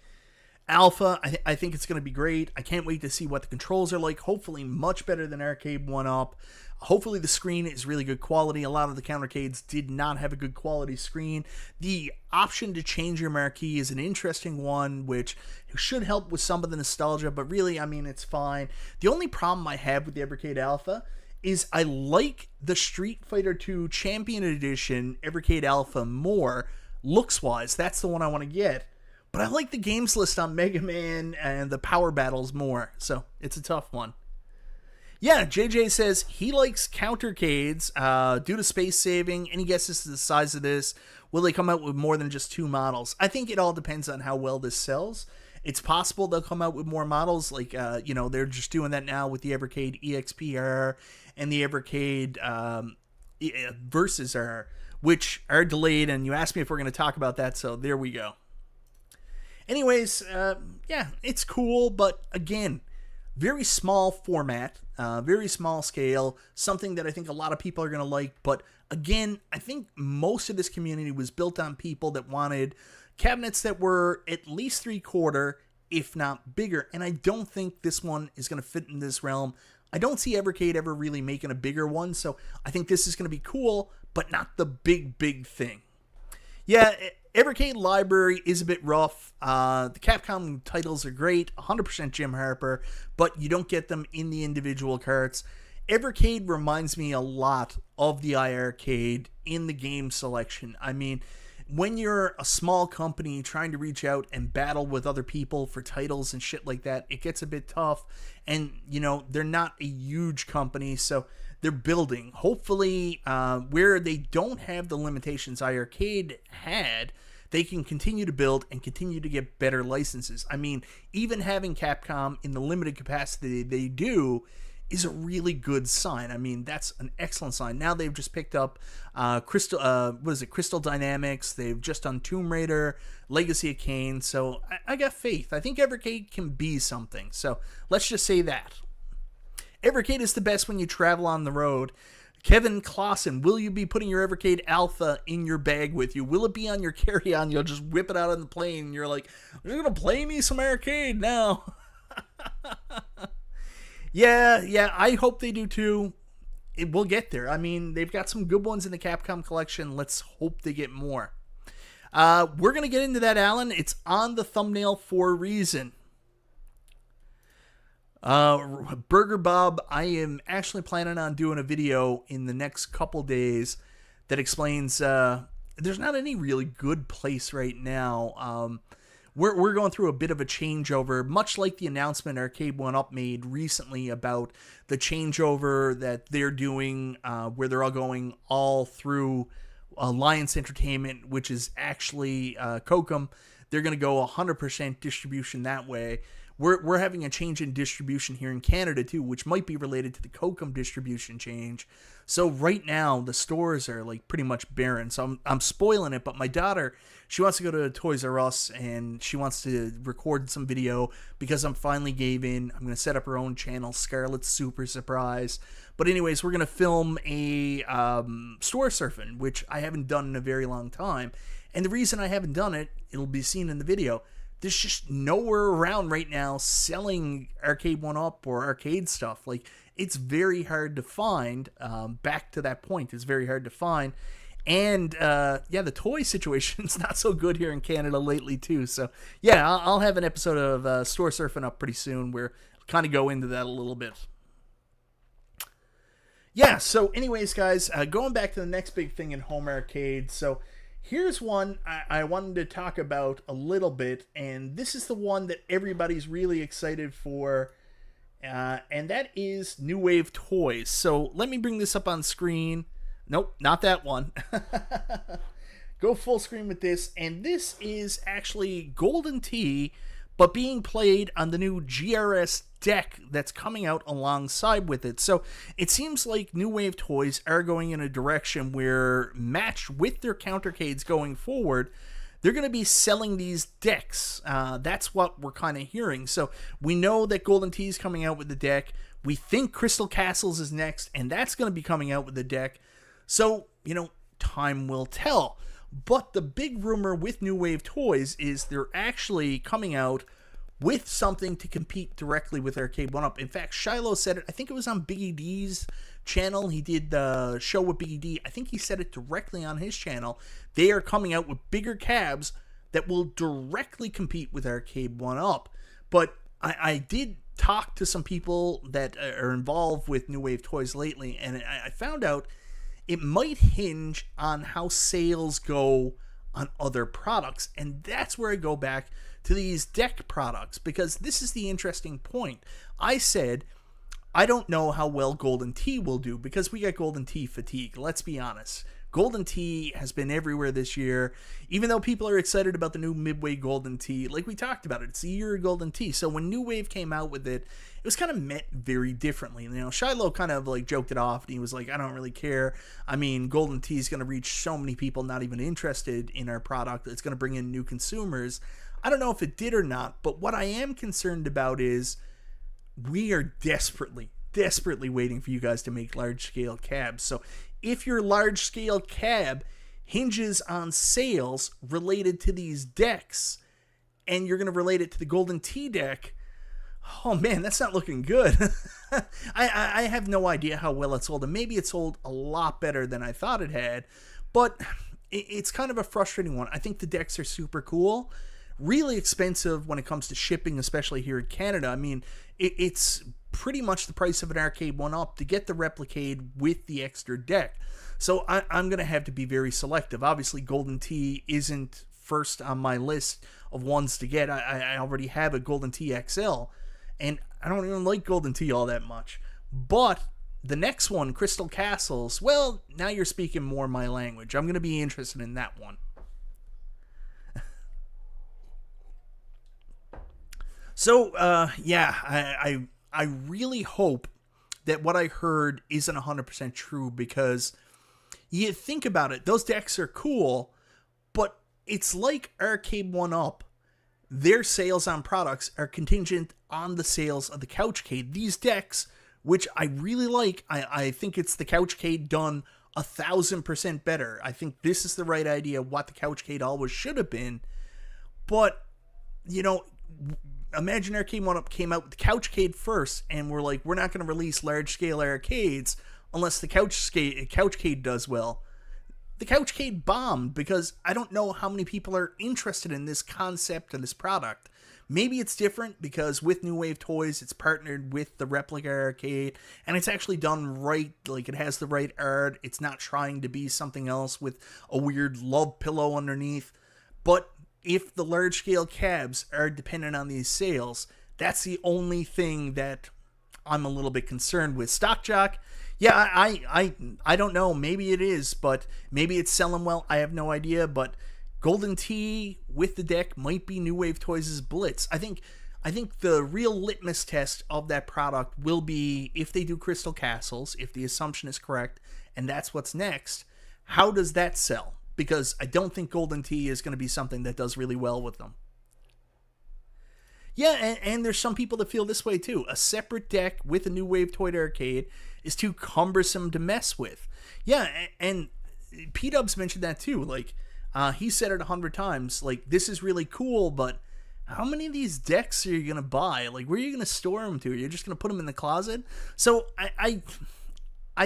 Alpha. I think it's going to be great. I can't wait to see what the controls are like. Hopefully much better than Arcade 1-Up. Hopefully the screen is really good quality. A lot of the countercades did not have a good quality screen. The option to change your marquee is an interesting one, which should help with some of the nostalgia, but really, I mean, it's fine. The only problem I have with the Evercade Alpha is I like the Street Fighter II Champion Edition Evercade Alpha more, looks-wise. That's the one I want to get. But I like the games list on Mega Man and the Power Battles more, so it's a tough one. Yeah, JJ says he likes countercades due to space saving. Any guesses to the size of this? Will they come out with more than just 2 models? I think it all depends on how well this sells. It's possible they'll come out with more models, like, they're just doing that now with the Evercade EXP-R and the Evercade Versus-R, which are delayed, and you asked me if we're going to talk about that, so there we go. Anyways, yeah, it's cool, but again, very small format, very small scale, something that I think a lot of people are going to like. But again, I think most of this community was built on people that wanted cabinets that were at least 3/4, if not bigger. And I don't think this one is going to fit in this realm. I don't see Evercade ever really making a bigger one, so I think this is going to be cool, but not the big thing. Yeah, Evercade library is a bit rough. The Capcom titles are great, 100% Jim Harper, but you don't get them in the individual carts. Evercade reminds me a lot of the iArcade in the game selection. I mean, when you're a small company trying to reach out and battle with other people for titles and shit like that, it gets a bit tough. And, you know, they're not a huge company, so they're building. Hopefully, where they don't have the limitations iArcade had, they can continue to build and continue to get better licenses. I mean, even having Capcom in the limited capacity they do is a really good sign. I mean, that's an excellent sign. Now they've just picked up Crystal Dynamics. They've just done Tomb Raider, Legacy of Kain. So I got faith. I think Evercade can be something. So let's just say that. Evercade is the best when you travel on the road. Kevin Clausen, will you be putting your Evercade Alpha in your bag with you? Will it be on your carry-on? You'll just whip it out on the plane and you're like, you're going to play me some arcade now. Yeah, I hope they do too. It will get there. I mean, they've got some good ones in the Capcom collection. Let's hope they get more. We're going to get into that, Alan. It's on the thumbnail for a reason. Burger Bob, I am actually planning on doing a video in the next couple days that explains there's not any really good place right now. We're going through a bit of a changeover, much like the announcement Arcade 1-Up made recently about the changeover that they're doing, where they're all going all through Alliance Entertainment, which is actually Kokum. They're going to go 100% distribution that way. We're having a change in distribution here in Canada too, which might be related to the Kokum distribution change. So right now the stores are like pretty much barren. So I'm spoiling it, but my daughter, she wants to go to Toys R Us and she wants to record some video because I'm finally gave in. I'm going to set up her own channel, Scarlet's Super Surprise. But anyways, we're going to film a store surfing, which I haven't done in a very long time. And the reason I haven't done it, it'll be seen in the video, there's just nowhere around right now selling Arcade 1-Up or arcade stuff. Like, it's very hard to find. Back to that point, it's very hard to find. And, yeah, the toy situation's not so good here in Canada lately, too. So, yeah, I'll have an episode of Store Surfing up pretty soon where I'll kind of go into that a little bit. Yeah, so anyways, guys, going back to the next big thing in home arcade. So, here's one I wanted to talk about a little bit, and this is the one that everybody's really excited for, and that is New Wave Toys. So let me bring this up on screen. Nope, not that one. Go full screen with this, and this is actually Golden Tee, but being played on the new GRS deck that's coming out alongside with it. So it seems like New Wave Toys are going in a direction where, matched with their countercades going forward, they're going to be selling these decks. That's what we're kind of hearing. So we know that Golden Tee is coming out with the deck. We think Crystal Castles is next, and that's going to be coming out with the deck. So, you know, time will tell. But the big rumor with New Wave Toys is they're actually coming out with something to compete directly with Arcade 1-Up. In fact, Shiloh said it, I think it was on Biggie D's channel. He did the show with Biggie D. I think he said it directly on his channel. They are coming out with bigger cabs that will directly compete with Arcade 1-Up. But I did talk to some people that are involved with New Wave Toys lately, and I found out it might hinge on how sales go on other products. And that's where I go back to these deck products, because this is the interesting point. I said, I don't know how well Golden Tee will do, because we got Golden Tee fatigue. Let's be honest. Golden Tee has been everywhere this year. Even though people are excited about the new Midway Golden Tee, like we talked about it's the year of Golden Tee. So when New Wave came out with it, it was kind of met very differently. You know, Shiloh kind of like joked it off, and he was like, I don't really care. I mean, Golden Tee is going to reach so many people not even interested in our product. It's going to bring in new consumers. I don't know if it did or not, but what I am concerned about is we are desperately waiting for you guys to make large-scale cabs. So if your large-scale cab hinges on sales related to these decks, and you're going to relate it to the Golden Tee deck, oh man, that's not looking good. I have no idea how well it sold, and maybe it sold a lot better than I thought it had, but it's kind of a frustrating one. I think the decks are super cool, really expensive when it comes to shipping, especially here in Canada. I mean, it's pretty much the price of an arcade 1-up to get the Replicade with the extra deck. So I'm going to have to be very selective. Obviously, Golden Tee isn't first on my list of ones to get. I already have a Golden Tee XL, and I don't even like Golden Tee all that much. But the next one, Crystal Castles, well, now you're speaking more my language. I'm going to be interested in that one. So, yeah, I really hope that what I heard isn't 100% true, because you think about it, those decks are cool, but it's like Arcade 1-Up. Their sales on products are contingent on the sales of the Couchcade. These decks, which I really like, I think it's the Couchcade done 1,000% better. I think this is the right idea, what the Couchcade always should have been. But, you know, imagine Arcade 1-Up came out with the Couchcade first, and we're like, we're not going to release large-scale arcades unless the Couchcade does well. The Couchcade bombed, because I don't know how many people are interested in this concept and this product. Maybe it's different because with New Wave Toys, it's partnered with the Replica Arcade, and it's actually done right. Like, it has the right art. It's not trying to be something else with a weird love pillow underneath. But if the large-scale cabs are dependent on these sales, that's the only thing that I'm a little bit concerned with. Stock Jock, yeah, I don't know. Maybe it is, but maybe it's selling well. I have no idea, but Golden Tee with the deck might be New Wave Toys' Blitz. I think the real litmus test of that product will be if they do Crystal Castles, if the assumption is correct, and that's what's next, how does that sell? Because I don't think Golden Tee is going to be something that does really well with them. Yeah, and there's some people that feel this way too. A separate deck with a New Wave Toy Arcade is too cumbersome to mess with. Yeah, and P-Dubs mentioned that too. Like, he said it 100 times. Like, this is really cool, but how many of these decks are you going to buy? Like, where are you going to store them to? You're just going to put them in the closet? So, I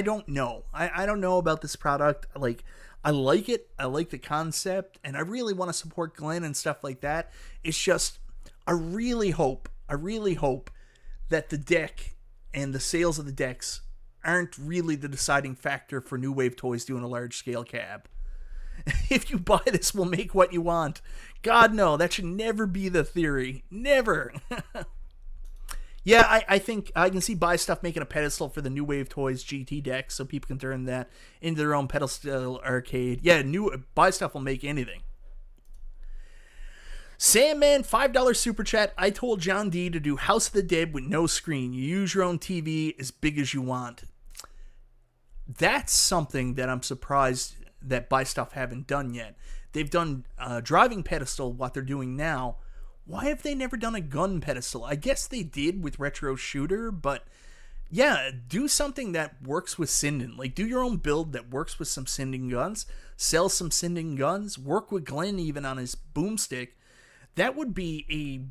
don't know. I don't know about this product. Like, I like it. I like the concept, and I really want to support Glenn and stuff like that. It's just, I really hope that the deck and the sales of the decks aren't really the deciding factor for New Wave Toys doing a large-scale cab. If you buy this, we'll make what you want. God, no, that should never be the theory. Never. Yeah, I think I can see Buy Stuff making a pedestal for the New Wave Toys GT deck so people can turn that into their own pedestal arcade. Yeah, Buy Stuff will make anything. Sandman, $5 super chat. I told John D to do House of the Dead with no screen. You use your own TV as big as you want. That's something that I'm surprised that Buy Stuff haven't done yet. They've done driving pedestal, what they're doing now. Why have they never done a gun pedestal? I guess they did with Retro Shooter, but yeah, do something that works with Sinden. Like, do your own build that works with some Sinden guns. Sell some Sinden guns. Work with Glenn even on his boomstick. That would be a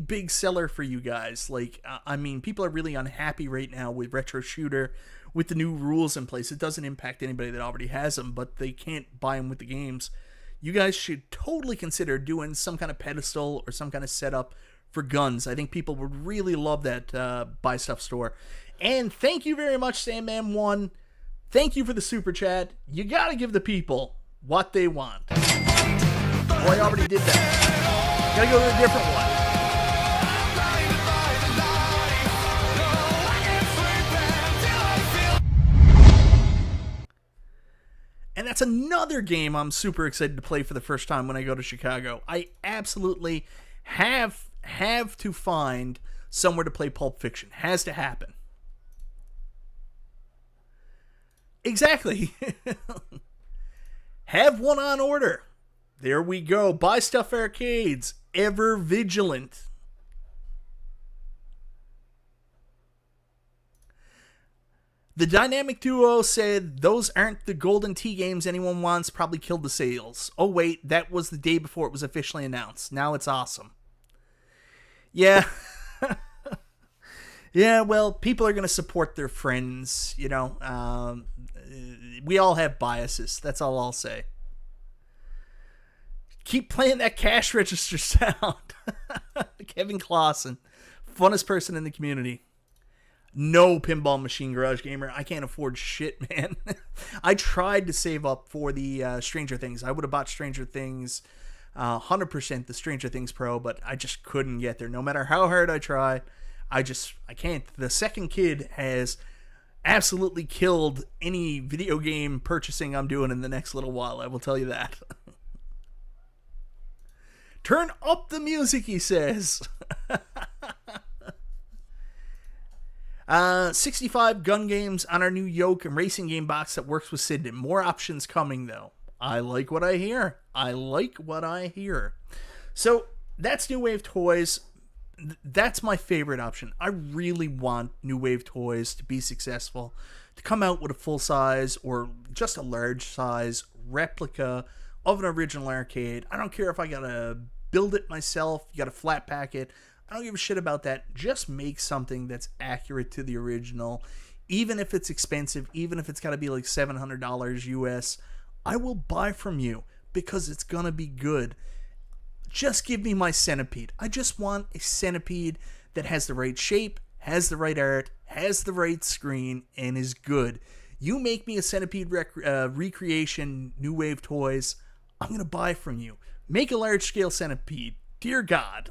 big seller for you guys. Like, I mean, people are really unhappy right now with Retro Shooter, with the new rules in place. It doesn't impact anybody that already has them, but they can't buy them with the games. You guys should totally consider doing some kind of pedestal or some kind of setup for guns. I think people would really love that Buy Stuff store. And thank you very much, Sandman1. Thank you for the super chat. You gotta give the people what they want. Oh, I already did that. Gotta go to a different one. And that's another game I'm super excited to play for the first time when I go to Chicago. I absolutely have to find somewhere to play Pulp Fiction. Has to happen. Exactly. Have one on order. There we go. Buy Stuff Arcades. Ever vigilant. The Dynamic Duo said, those aren't the Golden Tee games anyone wants, probably killed the sales. Oh wait, that was the day before it was officially announced. Now it's awesome. Yeah. Yeah, well, people are going to support their friends, you know. We all have biases. That's all I'll say. Keep playing that cash register sound. Kevin Clausen, funnest person in the community. No pinball machine, Garage Gamer. I can't afford shit, man. I tried to save up for the Stranger Things. I would have bought Stranger Things, 100% the Stranger Things Pro, but I just couldn't get there. No matter how hard I try, I can't. The second kid has absolutely killed any video game purchasing I'm doing in the next little while. I will tell you that. Turn up the music, he says. 65 gun games on our new yoke and racing game box that works with Sinden. More options coming, though. I like what I hear. So, that's New Wave Toys. That's my favorite option. I really want New Wave Toys to be successful, to come out with a full size or just a large size replica of an original arcade. I don't care if I gotta build it myself, you gotta flat pack it. I don't give a shit about that. Just make something that's accurate to the original. Even if it's expensive, even if it's gotta be like $700 US, I will buy from you because it's gonna be good. Just give me my Centipede. I just want a Centipede that has the right shape, has the right art, has the right screen, and is good. You make me a Centipede recreation, New Wave Toys, I'm going to buy from you. Make a large-scale Centipede. Dear God.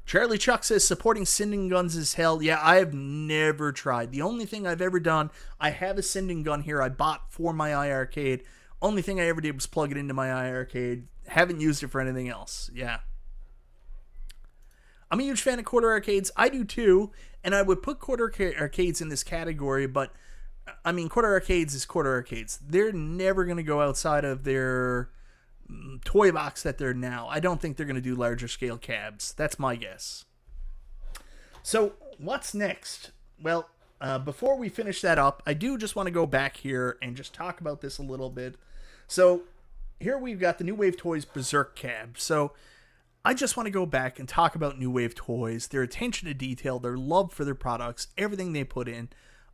Charlie Chuck says, supporting Sinden guns is hell. Yeah, I have never tried. The only thing I've ever done, I have a Sinden gun here I bought for my iArcade. Only thing I ever did was plug it into my iArcade. Haven't used it for anything else. Yeah. I'm a huge fan of quarter arcades. I do too. And I would put quarter arcades in this category, but I mean, quarter arcades is quarter arcades. They're never going to go outside of their toy box that they're now. I don't think they're going to do larger scale cabs. That's my guess. So, what's next? Well, before we finish that up, I do just want to go back here and just talk about this a little bit. So, here we've got the New Wave Toys Berserk Cab. So, I just want to go back and talk about New Wave Toys, their attention to detail, their love for their products, everything they put in.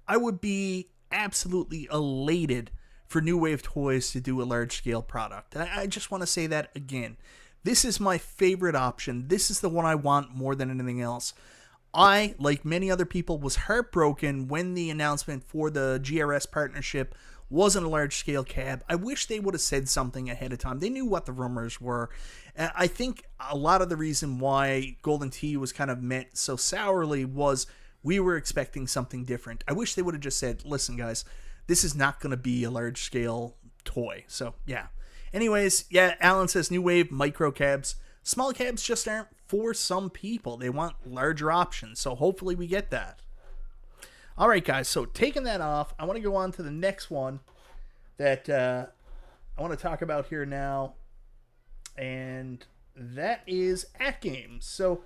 I would be absolutely elated for New Wave Toys to do a large-scale product. I just want to say that again. This is my favorite option. This is the one I want more than anything else. I, like many other people, was heartbroken when the announcement for the GRS partnership wasn't a large-scale cab. I wish they would have said something ahead of time. They knew what the rumors were. I think a lot of the reason why Golden Tee was kind of met so sourly was we were expecting something different. I wish they would have just said, listen, guys, this is not going to be a large-scale toy. So, yeah. Anyways, yeah, Alan says New Wave micro cabs. Small cabs just aren't for some people. They want larger options. So, hopefully we get that. All right, guys, so taking that off, I want to go on to the next one that I want to talk about here now, and that is AtGames. So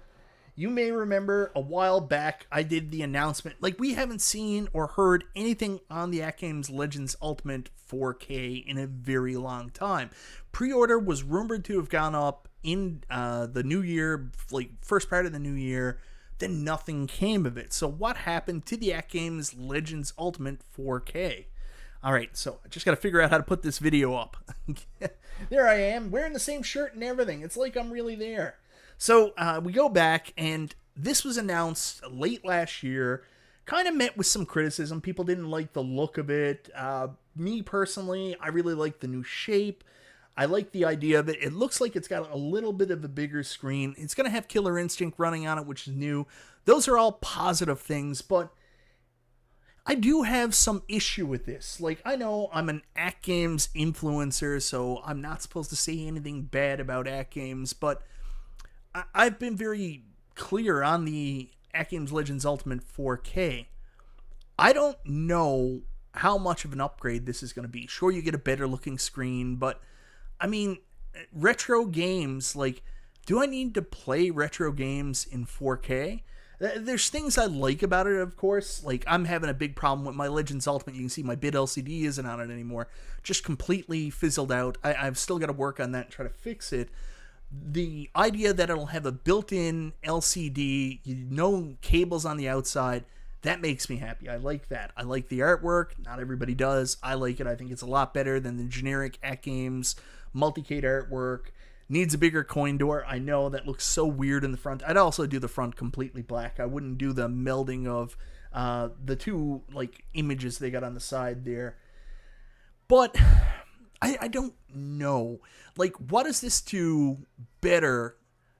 you may remember a while back I did the announcement. Like, we haven't seen or heard anything on the AtGames Legends Ultimate 4K in a very long time. Pre-order was rumored to have gone up in the new year, like first part of the new year. Then nothing came of it. So what happened to the AtGames Legends Ultimate 4K? All right, so I just got to figure out how to put this video up. There I am, wearing the same shirt and everything. It's like I'm really there. So we go back, and this was announced late last year. Kind of met with some criticism. People didn't like the look of it. Me personally, I really like the new shape. I like the idea of it. It looks like it's got a little bit of a bigger screen. It's going to have Killer Instinct running on it, which is new. Those are all positive things, but I do have some issue with this. Like, I know I'm an AtGames influencer, so I'm not supposed to say anything bad about AtGames, but I've been very clear on the AtGames Legends Ultimate 4K. I don't know how much of an upgrade this is going to be. Sure, you get a better looking screen, but I mean, retro games, like, do I need to play retro games in 4K? There's things I like about it, of course. Like, I'm having a big problem with my Legends Ultimate. You can see my bid LCD isn't on it anymore. Just completely fizzled out. I've still got to work on that and try to fix it. The idea that it'll have a built-in LCD, no cables on the outside, that makes me happy. I like that. I like the artwork. Not everybody does. I like it. I think it's a lot better than the generic AtGames multicade artwork. Needs a bigger coin door. I know that looks so weird in the front. I'd also do the front completely black. I wouldn't do the melding of the two like images they got on the side there. But I don't know. Like, what does this do better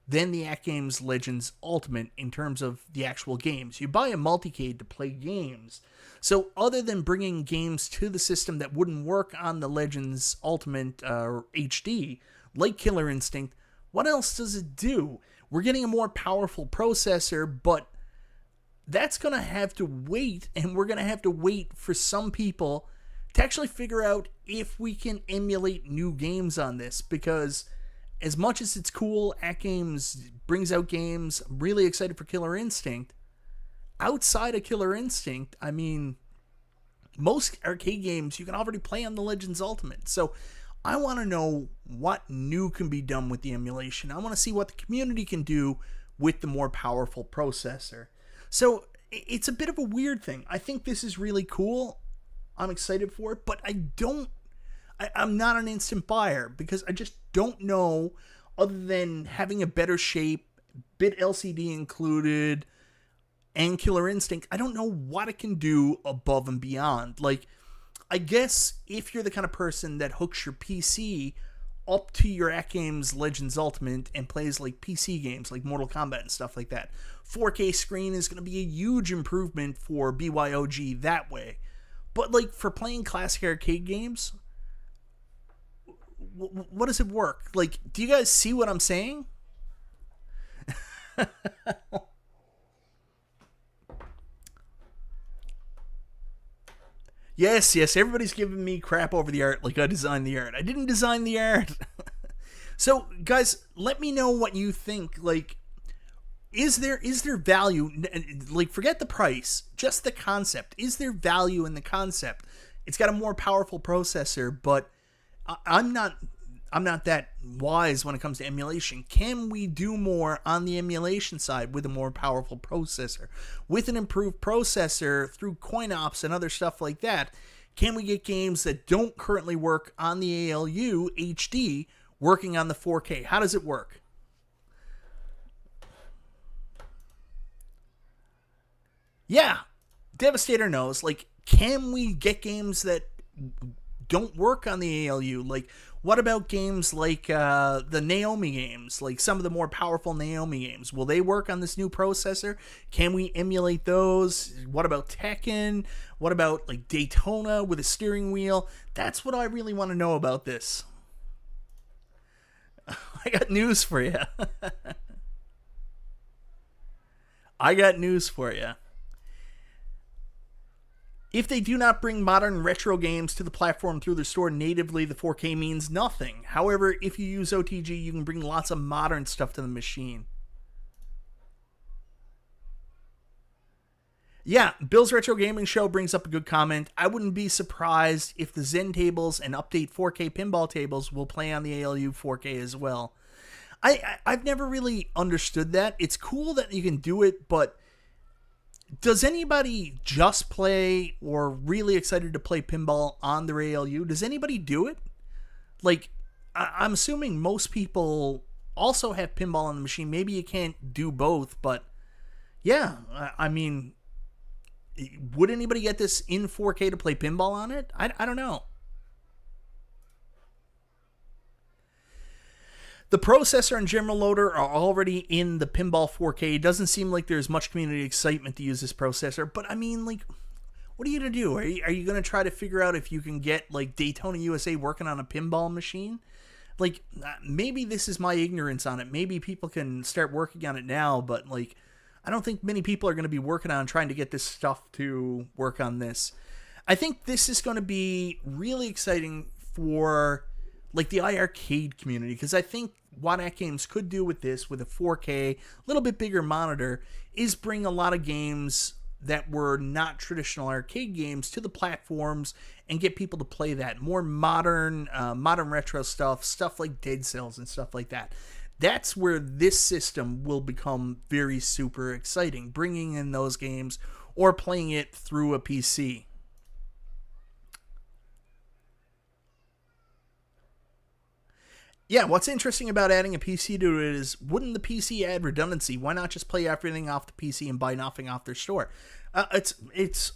than the AtGames Legends Ultimate in terms of the actual games? You buy a multicade to play games. So other than bringing games to the system that wouldn't work on the Legends Ultimate HD, like Killer Instinct, what else does it do? We're getting a more powerful processor, but that's going to have to wait, and we're going to have to wait for some people to actually figure out if we can emulate new games on this, because as much as it's cool, AtGames brings out games, I'm really excited for Killer Instinct. Outside of Killer Instinct, I mean, most arcade games you can already play on the Legends Ultimate. So I want to know what new can be done with the emulation. I want to see what the community can do with the more powerful processor. So it's a bit of a weird thing. I think this is really cool. I'm excited for it, but I'm not an instant buyer because I just don't know, other than having a better shape, bit LCD included, and Killer Instinct, I don't know what it can do above and beyond. Like, I guess if you're the kind of person that hooks your PC up to your AtGames Legends Ultimate and plays like PC games like Mortal Kombat and stuff like that, 4K screen is going to be a huge improvement for BYOG that way. But like for playing classic arcade games, what does it work? Like, do you guys see what I'm saying? Yes, everybody's giving me crap over the art like I designed the art. I didn't design the art. So, guys, let me know what you think. Like, is there value? Like, forget the price, just the concept. Is there value in the concept? It's got a more powerful processor, but I'm not that wise when it comes to emulation. Can we do more on the emulation side with a more powerful processor? With an improved processor through coin ops and other stuff like that, can we get games that don't currently work on the ALU HD working on the 4K? How does it work? Yeah, Devastator knows. Like, can we get games that don't work on the ALU? Like, what about games like the Naomi games, like some of the more powerful Naomi games? Will they work on this new processor? Can we emulate those? What about Tekken? What about like Daytona with a steering wheel? That's what I really want to know about this. I got news for you. I got news for you. If they do not bring modern retro games to the platform through their store natively, the 4K means nothing. However, if you use OTG, you can bring lots of modern stuff to the machine. Yeah, Bill's Retro Gaming Show brings up a good comment. I wouldn't be surprised if the Zen tables and update 4K pinball tables will play on the ALU 4K as well. I've never really understood that. It's cool that you can do it, but does anybody just play or really excited to play pinball on their ALU? Does anybody do it? Like, I'm assuming most people also have pinball on the machine. Maybe you can't do both, but yeah, I mean, would anybody get this in 4K to play pinball on it? I don't know. The processor and general loader are already in the Pinball 4K. It doesn't seem like there's much community excitement to use this processor, but I mean, like, what are you going to do? Are you going to try to figure out if you can get, like, Daytona USA working on a pinball machine? Like, maybe this is my ignorance on it. Maybe people can start working on it now, but, like, I don't think many people are going to be working on trying to get this stuff to work on this. I think this is going to be really exciting for, like, the iArcade community, because I think what AtGames could do with this, with a 4K, a little bit bigger monitor, is bring a lot of games that were not traditional arcade games to the platforms and get people to play that. More modern retro stuff like Dead Cells and stuff like that. That's where this system will become very super exciting, bringing in those games or playing it through a PC. Yeah, what's interesting about adding a PC to it is, wouldn't the PC add redundancy? Why not just play everything off the PC and buy nothing off their store? It's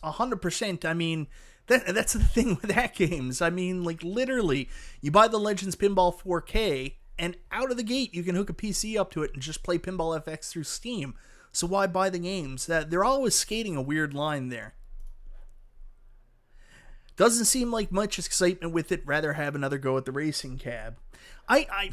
100%. I mean, that's the thing with AtGames. I mean, like, literally, you buy the Legends Pinball 4K, and out of the gate, you can hook a PC up to it and just play Pinball FX through Steam. So why buy the games? They're always skating a weird line there. Doesn't seem like much excitement with it. Rather have another go at the racing cab. I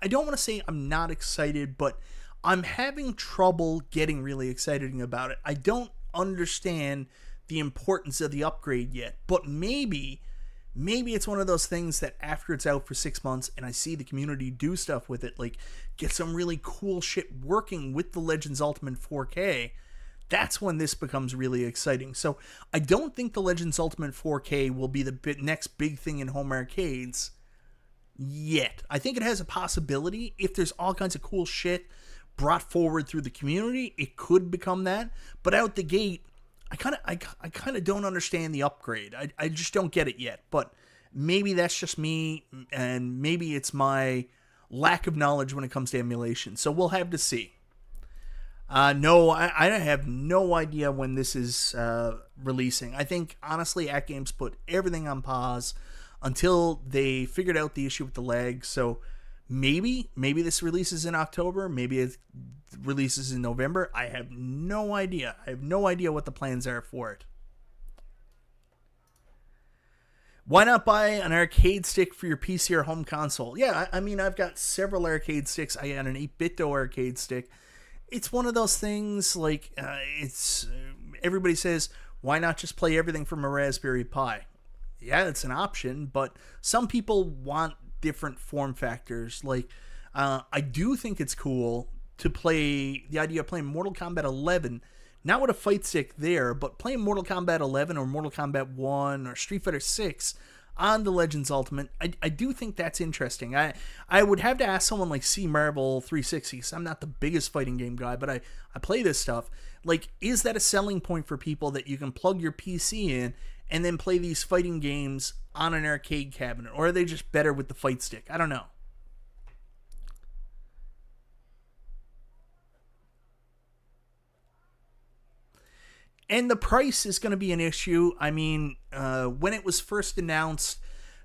don't want to say I'm not excited, but I'm having trouble getting really excited about it. I don't understand the importance of the upgrade yet, but maybe it's one of those things that after it's out for 6 months and I see the community do stuff with it, like get some really cool shit working with the Legends Ultimate 4K, that's when this becomes really exciting. So I don't think the Legends Ultimate 4K will be the next big thing in home arcades yet. I think it has a possibility. If there's all kinds of cool shit brought forward through the community, it could become that. But out the gate, I kind of don't understand the upgrade. I just don't get it yet. But maybe that's just me, and maybe it's my lack of knowledge when it comes to emulation. So we'll have to see. No, I have no idea when this is releasing. I think, honestly, AtGames put everything on pause until they figured out the issue with the lag. So maybe this releases in October. Maybe it releases in November. I have no idea. I have no idea what the plans are for it. Why not buy an arcade stick for your PC or home console? Yeah, I mean, I've got several arcade sticks. I got an 8BitDo arcade stick. It's one of those things, like, everybody says, why not just play everything from a Raspberry Pi? Yeah, it's an option, but some people want different form factors. Like, I do think it's cool to play, the idea of playing Mortal Kombat 11, not with a fight stick there, but playing Mortal Kombat 11 or Mortal Kombat 1 or Street Fighter 6 on the Legends Ultimate. I do think that's interesting. I would have to ask someone like C Marvel 360, because I'm not the biggest fighting game guy, but I play this stuff. Like, is that a selling point for people that you can plug your PC in and then play these fighting games on an arcade cabinet? Or are they just better with the fight stick? I don't know. And the price is going to be an issue. I mean, when it was first announced,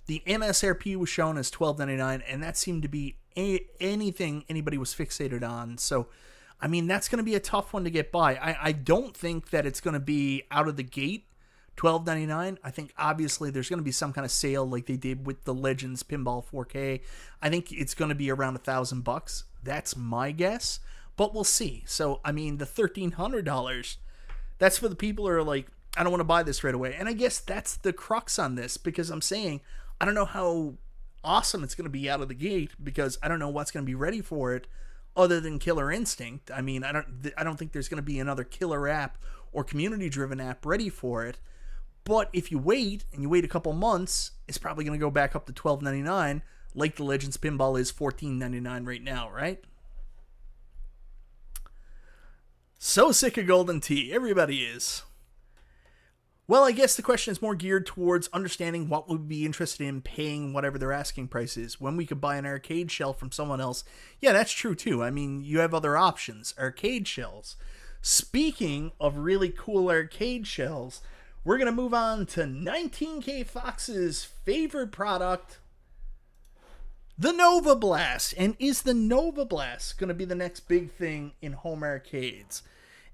the MSRP was shown as $12.99, and that seemed to be anything anybody was fixated on. So, I mean, that's going to be a tough one to get by. I don't think that it's going to be out of the gate $12.99. I think obviously there's going to be some kind of sale like they did with the Legends Pinball 4K. I think it's going to be around $1,000. That's my guess, but we'll see. So, I mean, the $1,300, that's for the people who are like, I don't want to buy this right away. And I guess that's the crux on this, because I'm saying I don't know how awesome it's going to be out of the gate, because I don't know what's going to be ready for it other than Killer Instinct. I mean, I don't think there's going to be another killer app or community-driven app ready for it. But if you wait, and you wait a couple months, it's probably going to go back up to $12.99, like the Legends Pinball is $14.99 right now, right? So sick of Golden Tee. Everybody is. Well, I guess the question is more geared towards understanding what we'd be interested in paying whatever their asking price is. When we could buy an arcade shell from someone else. Yeah, that's true too. I mean, you have other options. Arcade shells. Speaking of really cool arcade shells, we're going to move on to 19K Fox's favorite product, the Nova Blast. And is the Nova Blast going to be the next big thing in home arcades?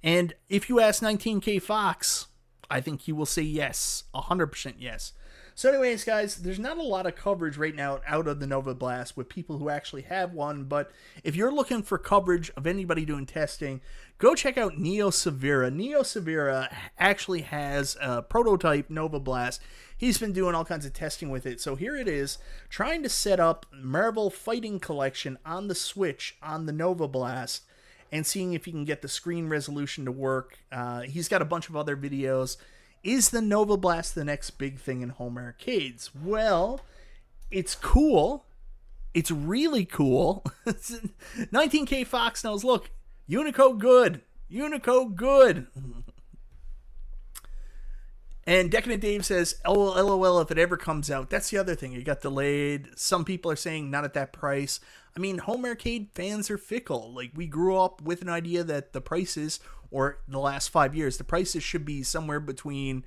And if you ask 19K Fox, I think he will say yes, 100% yes. So anyways, guys, there's not a lot of coverage right now out of the Nova Blast with people who actually have one, but if you're looking for coverage of anybody doing testing, go check out Neo Severa. Neo Severa actually has a prototype Nova Blast. He's been doing all kinds of testing with it. So here it is, trying to set up Marvel Fighting Collection on the Switch on the Nova Blast and seeing if he can get the screen resolution to work. He's got a bunch of other videos. Is the Nova Blast the next big thing in home arcades? Well, it's cool. It's really cool. 19K Fox knows, look, Unico good. Unico good. And Decadent Dave says, LOL if it ever comes out. That's the other thing. It got delayed. Some people are saying not at that price. I mean, home arcade fans are fickle. Like, we grew up with an idea that the prices, or the last 5 years, the prices should be somewhere between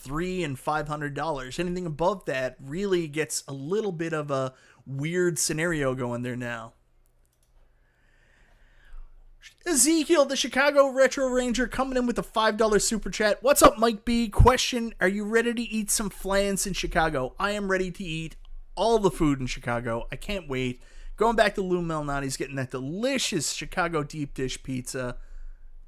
$300 and $500. Anything above that really gets a little bit of a weird scenario going there now. Ezekiel, the Chicago Retro Ranger, coming in with a $5 super chat. What's up, Mike B? Question, are you ready to eat some flans in Chicago? I am ready to eat all the food in Chicago. I can't wait. Going back to Lou Malnati's, getting that delicious Chicago deep dish pizza.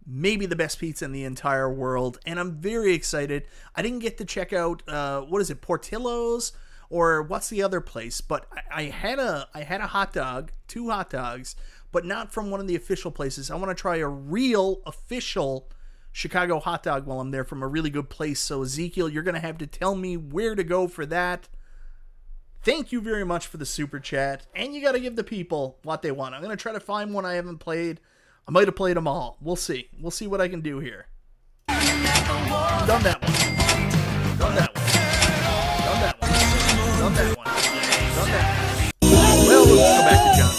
Maybe the best pizza in the entire world. And I'm very excited. I didn't get to check out, what is it, Portillo's? Or what's the other place? But I had a hot dog, 2 hot dogs, but not from one of the official places. I want to try a real official Chicago hot dog while I'm there from a really good place. So Ezekiel, you're going to have to tell me where to go for that. Thank you very much for the super chat. And you got to give the people what they want. I'm going to try to find one I haven't played. I might have played them all. We'll see. We'll see what I can do here. Done that one. Done that one. Done that one. Done that one. Done that one. Well, let's go back to John.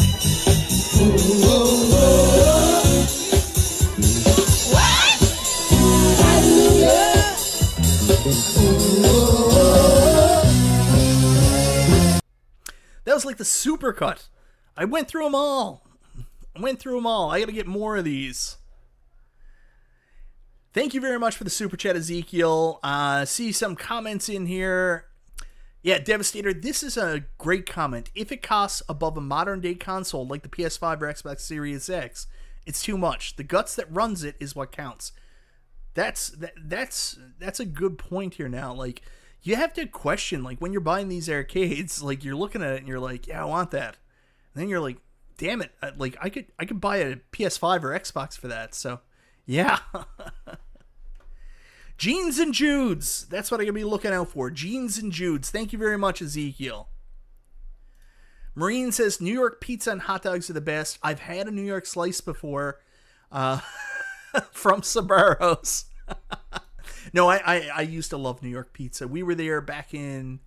That was like the supercut. I went through them all. I got to get more of these. Thank you very much for the super chat, Ezekiel. See some comments in here. Yeah, Devastator, this is a great comment. If it costs above a modern day console like the PS5 or Xbox Series X, it's too much. The guts that runs it is what counts. That's a good point here now. Like, you have to question, like, when you're buying these arcades, like, you're looking at it and you're like, yeah, I want that. And then you're like, damn it, like, I could buy a PS5 or Xbox for that. So, yeah. Jeans and Judes. That's what I'm going to be looking out for. Jeans and Judes. Thank you very much, Ezekiel. Marine says, New York pizza and hot dogs are the best. I've had a New York slice before from Sbarro's. No, I used to love New York pizza. We were there back in,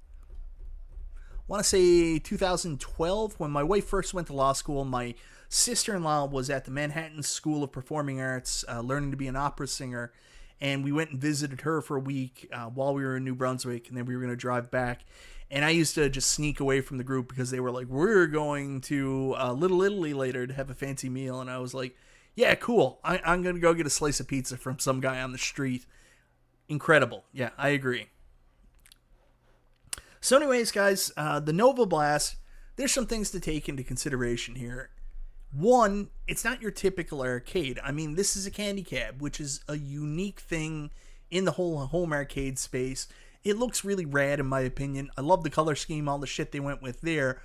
I want to say 2012, when my wife first went to law school. My sister-in-law was at the Manhattan School of Performing Arts, learning to be an opera singer. And we went and visited her for a week while we were in New Brunswick, and then we were going to drive back. And I used to just sneak away from the group because they were like, we're going to Little Italy later to have a fancy meal. And I was like, yeah, cool. I'm going to go get a slice of pizza from some guy on the street. Incredible. Yeah, I agree. So anyways, guys, the Nova Blast, there's some things to take into consideration here. One, it's not your typical arcade. I mean, this is a candy cab, which is a unique thing in the whole home arcade space. It looks really rad, in my opinion. I love the color scheme, all the shit they went with there.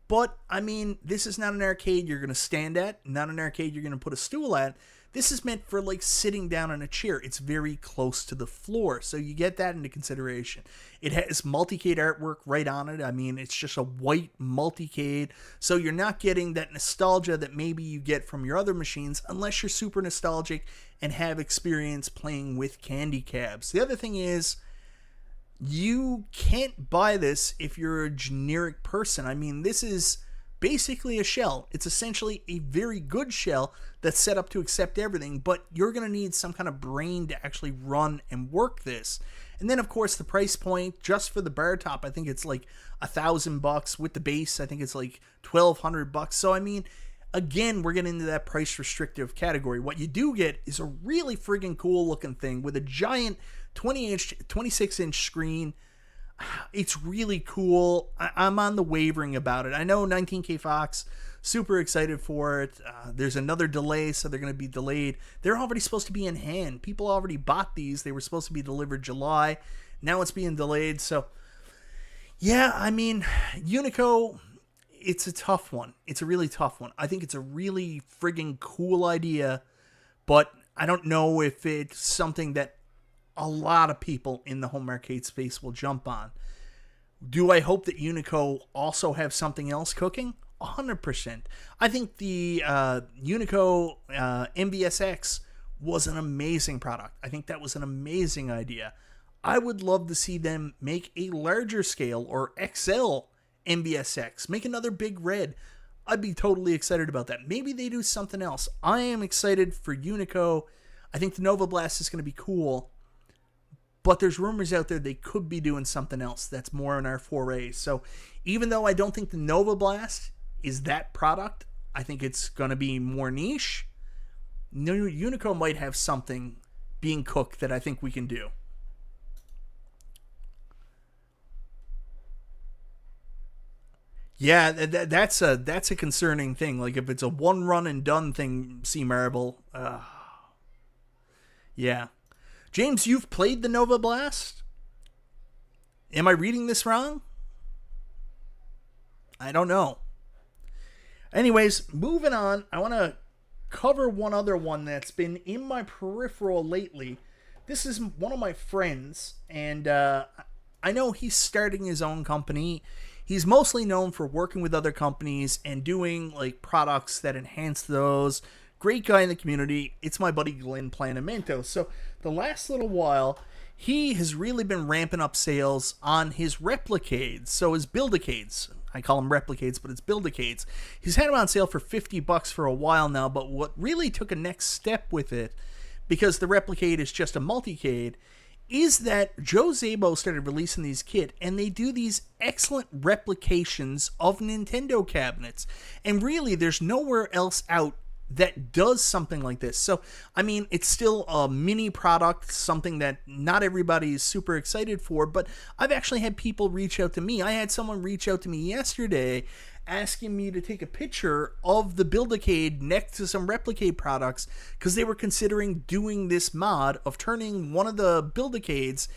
But, I mean, this is not an arcade you're going to stand at, not an arcade you're going to put a stool at. This is meant for, like, sitting down on a chair. It's very close to the floor, so you get that into consideration. It has multicade artwork right on it. I mean, it's just a white multicade, so you're not getting that nostalgia that maybe you get from your other machines unless you're super nostalgic and have experience playing with candy cabs. The other thing is, you can't buy this if you're a generic person. I mean, this is basically a shell. It's essentially a very good shell that's set up to accept everything, but you're going to need some kind of brain to actually run and work this. And then, of course, the price point, just for the bar top, I think it's like $1,000. With the base, I think it's like $1,200. So, I mean, again, we're getting into that price restrictive category. What you do get is a really friggin' cool looking thing with a giant 26-inch screen. It's really cool. I'm on the wavering about it. I know 19K Fox, super excited for it. There's another delay, so they're going to be delayed. They're already supposed to be in hand. People already bought these. They were supposed to be delivered July. Now it's being delayed. So, yeah, I mean, Unico, it's a tough one. It's a really tough one. I think it's a really friggin' cool idea, but I don't know if it's something that a lot of people in the home arcade space will jump on. Do I hope that Unico also have something else cooking? 100%. I think the Unico MVSX was an amazing product. I think that was an amazing idea. I would love to see them make a larger scale or XL MVSX. Make another big red. I'd be totally excited about that. Maybe they do something else. I am excited for Unico. I think the Nova Blast is going to be cool. But there's rumors out there they could be doing something else that's more in our foray. So even though I don't think the Nova Blast is that product, I think it's going to be more niche. Unico might have something being cooked that I think we can do. Yeah, that's a concerning thing. Like if it's a one run and done thing, C Marble. Yeah. James, you've played the Nova Blast? Am I reading this wrong? I don't know. Anyways, moving on. I want to cover one other one that's been in my peripheral lately. This is one of my friends, and I know he's starting his own company. He's mostly known for working with other companies and doing like products that enhance those. Great guy in the community. It's my buddy Glenn Planamento. So the last little while, he has really been ramping up sales on his Replicades. So his Buildicades. I call them Replicades, but it's Buildicades. He's had them on sale for $50 for a while now, but what really took a next step with it, because the Replicade is just a multicade, is that Joe Zabo started releasing these kit, and they do these excellent replications of Nintendo cabinets. And really, there's nowhere else out that does something like this. So, I mean, it's still a mini product, something that not everybody is super excited for, but I've actually had people reach out to me. I had someone reach out to me yesterday asking me to take a picture of the Buildicade next to some Replicade products because they were considering doing this mod of turning one of the Buildicades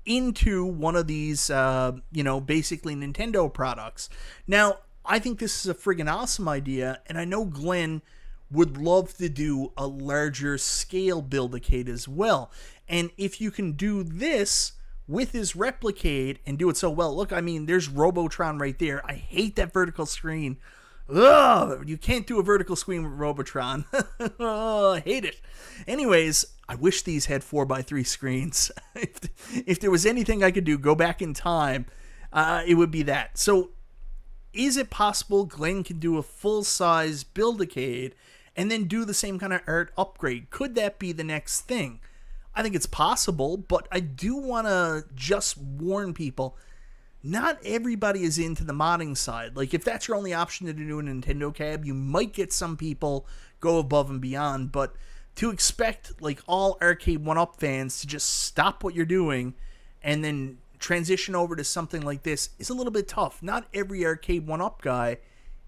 into one of these, basically Nintendo products. Now, I think this is a friggin' awesome idea, and I know Glenn would love to do a larger scale Buildicade as well. And if you can do this with his Replicade and do it so well, look, I mean, there's Robotron right there. I hate that vertical screen. Ugh, you can't do a vertical screen with Robotron. Oh, I hate it. Anyways, I wish these had 4x3 screens. If there was anything I could do, go back in time, it would be that. So, is it possible Glenn can do a full-size Buildicade and then do the same kind of art upgrade? Could that be the next thing? I think it's possible, but I do want to just warn people, not everybody is into the modding side. Like, if that's your only option to do a Nintendo cab, you might get some people go above and beyond, but to expect, like, all Arcade 1-Up fans to just stop what you're doing and then transition over to something like this is a little bit tough. Not every Arcade 1-Up guy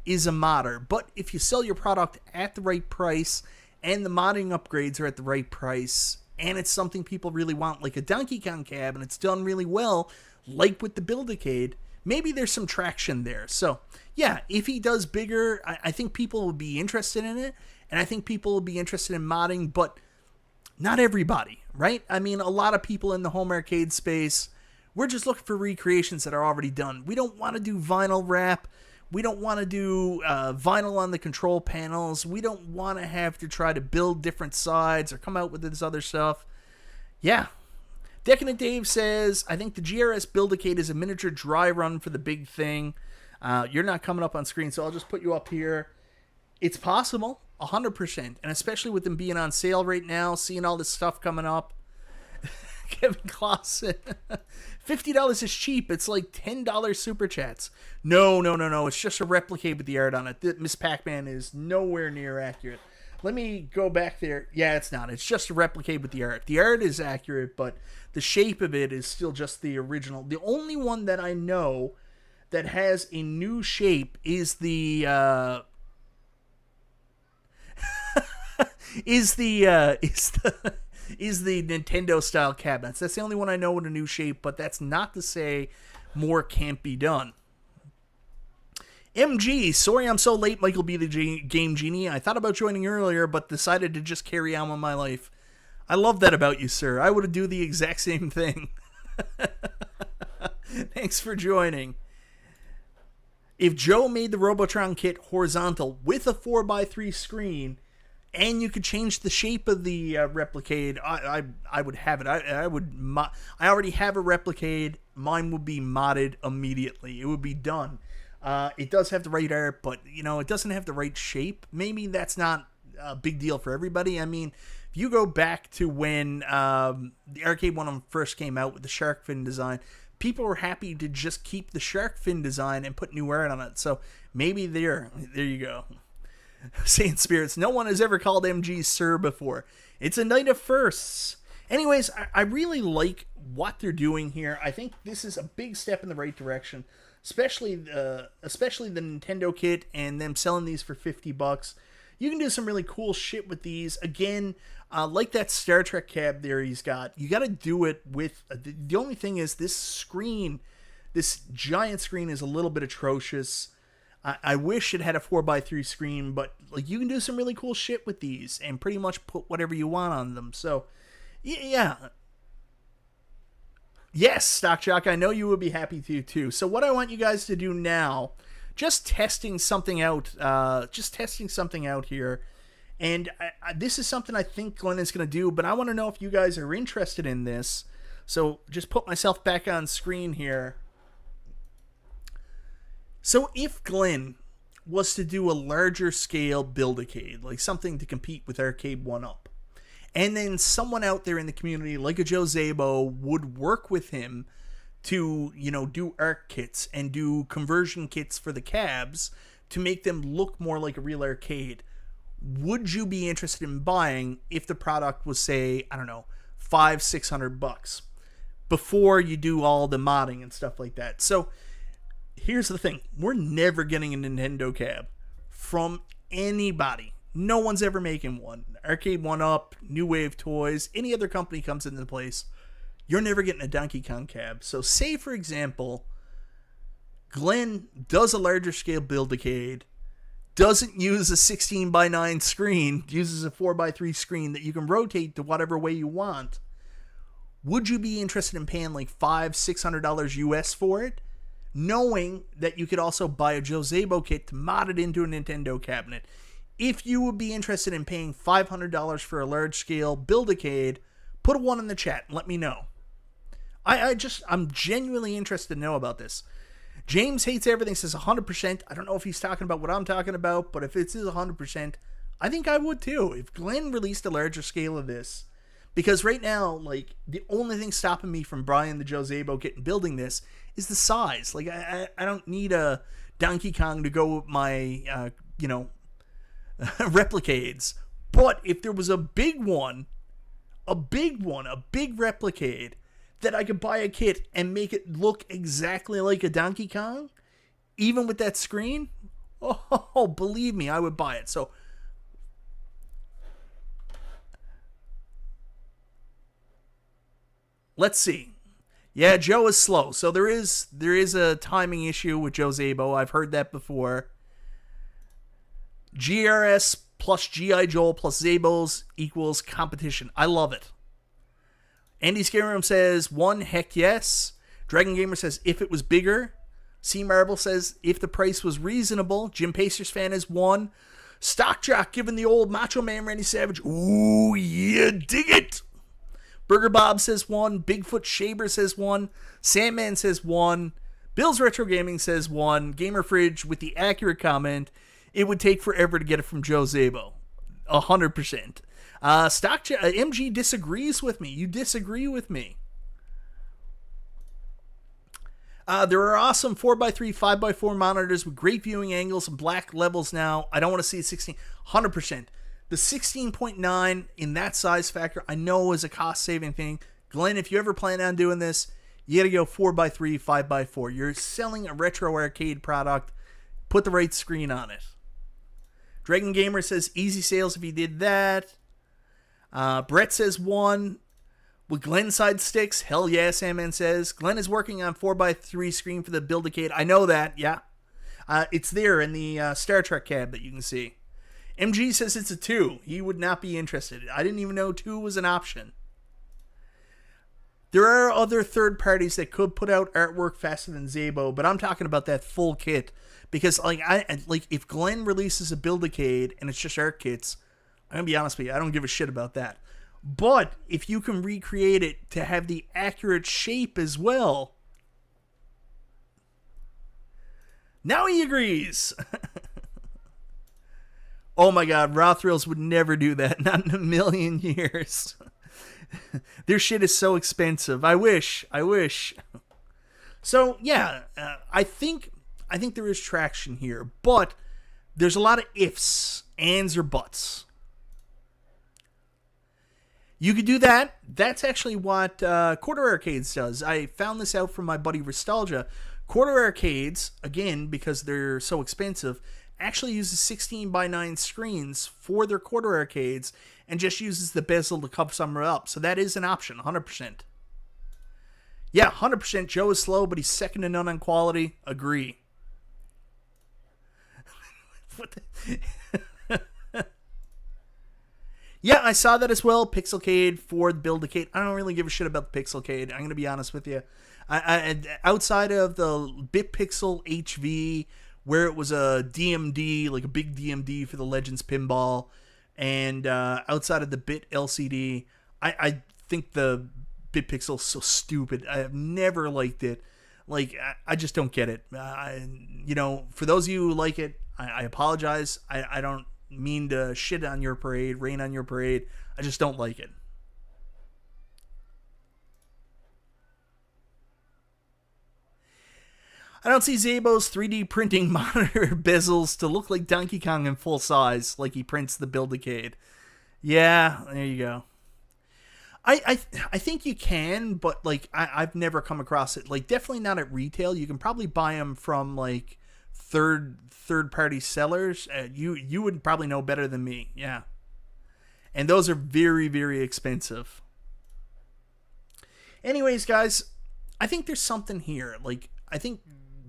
is a modder, but if you sell your product at the right price and the modding upgrades are at the right price and it's something people really want, like a Donkey Kong cab, and it's done really well, like with the Buildicade, maybe there's some traction there. So yeah, if he does bigger, I think people will be interested in it, and I think people will be interested in modding, but not everybody, right? I mean, a lot of people in the home arcade space, we're just looking for recreations that are already done. We don't want to do vinyl wrap. We don't want to do vinyl on the control panels. We don't want to have to try to build different sides or come out with this other stuff. Yeah. Decadent Dave says, I think the GRS Buildicade is a miniature dry run for the big thing. You're not coming up on screen, so I'll just put you up here. It's possible, 100%. And especially with them being on sale right now, seeing all this stuff coming up. Kevin Clausen. $50 is cheap. It's like $10 super chats. No. It's just a Replicade with the art on it. Miss Pac-Man is nowhere near accurate. Let me go back there. Yeah, it's not. It's just a replicate with the art. The art is accurate, but the shape of it is still just the original. The only one that I know that has a new shape is the is the Nintendo style cabinets. That's the only one I know with a new shape, but that's not to say more can't be done. MG, sorry I'm so late, Michael B. the Game Genie. I thought about joining earlier, but decided to just carry on with my life. I love that about you, sir. I would do the exact same thing. Thanks for joining. If Joe made the Robotron kit horizontal with a 4x3 screen, and you could change the shape of the Replicade, I would have it. I already have a Replicade. Mine would be modded immediately. It would be done. It does have the right art, but it doesn't have the right shape. Maybe that's not a big deal for everybody. I mean, if you go back to when the arcade one first came out with the shark fin design, people were happy to just keep the shark fin design and put new art on it. So maybe there you go. Saint Spirits, no one has ever called MG Sir before. It's a night of firsts. Anyways, I really like what they're doing here. I think this is a big step in the right direction, especially the Nintendo kit and them selling these for $50. You can do some really cool shit with these. Again, like that Star Trek cab there he's got. You got to do it with... the only thing is this screen, this giant screen is a little bit atrocious. I wish it had a 4x3 screen, but you can do some really cool shit with these and pretty much put whatever you want on them. So, yeah. Yes, Stock Jock, I know you would be happy to too. So what I want you guys to do now, just testing something out here. And this is something I think Glenn is going to do, but I want to know if you guys are interested in this. So just put myself back on screen here. So if Glenn was to do a larger scale build-a-cade, like something to compete with Arcade 1-Up, and then someone out there in the community, like a Joe Zabo, would work with him to, do art kits and do conversion kits for the cabs to make them look more like a real arcade, would you be interested in buying if the product was, say, I don't know, $500-600 before you do all the modding and stuff like that? So here's the thing. We're never getting a Nintendo cab from anybody. No one's ever making one. Arcade 1-Up, New Wave Toys, any other company comes into place, you're never getting a Donkey Kong cab. So say, for example, Glenn does a larger scale build-a-cade, doesn't use a 16:9 screen, uses a 4:3 screen that you can rotate to whatever way you want. Would you be interested in paying like $500-600 US for it, knowing that you could also buy a Joe Zabo kit to mod it into a Nintendo cabinet? If you would be interested in paying $500 for a large-scale build-a-cade, put a 1 in the chat and let me know. I'm genuinely interested to know about this. James Hates Everything says 100%. I don't know if he's talking about what I'm talking about, but if it is 100%, I think I would too. If Glenn released a larger scale of this, because right now, the only thing stopping me from buying the Joe Zabo kit and building this is the size. I don't need a Donkey Kong to go with my, Replicades. But if there was a big Replicade that I could buy a kit and make it look exactly like a Donkey Kong, even with that screen, oh, believe me, I would buy it. So let's see. Yeah, Joe is slow. So there is a timing issue with Joe Zabo. I've heard that before. GRS plus G.I. Joel plus Zabos equals competition. I love it. Andy Scarum says 1, heck yes. Dragon Gamer says if it was bigger. C Marble says if the price was reasonable. Jim Pacers fan is 1. Stock Jock giving the old Macho Man Randy Savage. Ooh, yeah, dig it. Burger Bob says 1. Bigfoot Shaber says 1. Sandman says 1. Bill's Retro Gaming says 1. Gamer Fridge with the accurate comment, it would take forever to get it from Joe Zabo. 100%. MG disagrees with me. You disagree with me. There are awesome 4x3, 5x4 monitors with great viewing angles and black levels now. I don't want to see 16. 100%. The 16.9 in that size factor, I know is a cost-saving thing. Glenn, if you ever plan on doing this, you got to go 4x3, 5x4. You're selling a retro arcade product. Put the right screen on it. Dragon Gamer says easy sales if he did that. Brett says 1. Will Glenn side sticks? Hell yeah, Sandman says. Glenn is working on 4x3 screen for the Build-A-Cade. I know that, yeah. It's there in the Star Trek cab that you can see. MG says it's a 2. He would not be interested. I didn't even know 2 was an option. There are other third parties that could put out artwork faster than Zabo, but I'm talking about that full kit. Because if Glenn releases a Build-A-Cade and it's just art kits, I'm going to be honest with you, I don't give a shit about that. But if you can recreate it to have the accurate shape as well. Now he agrees. Oh my god, Raw Thrills would never do that. Not in a million years. Their shit is so expensive. I wish. So, yeah, I think there is traction here. But there's a lot of ifs, ands, or buts. You could do that. That's actually what Quarter Arcades does. I found this out from my buddy Nostalgia. Quarter Arcades, again, because they're so expensive, actually uses 16:9 screens for their Quarter Arcades and just uses the bezel to cover some up. So that is an option, 100%. Yeah, 100%. Joe is slow, but he's second to none on quality. Agree. What the... Yeah, I saw that as well. Pixelcade for the Build-A-Cade. I don't really give a shit about the Pixelcade. I'm going to be honest with you. I outside of the BitPixel HV, where it was a DMD, like a big DMD for the Legends Pinball, and outside of the Bit LCD, I think the BitPixel is so stupid. I have never liked it. Like, I just don't get it. For those of you who like it, I apologize. I don't mean to shit on your parade, rain on your parade. I just don't like it. I don't see Zabo's 3D printing monitor bezels to look like Donkey Kong in full size, like he prints the Build-A-Cade. Yeah, there you go. I think you can, but like I've never come across it. Like, definitely not at retail. You can probably buy them from like third party sellers. You would probably know better than me. Yeah, and those are very, very expensive. Anyways, guys, I think there's something here. Like, I think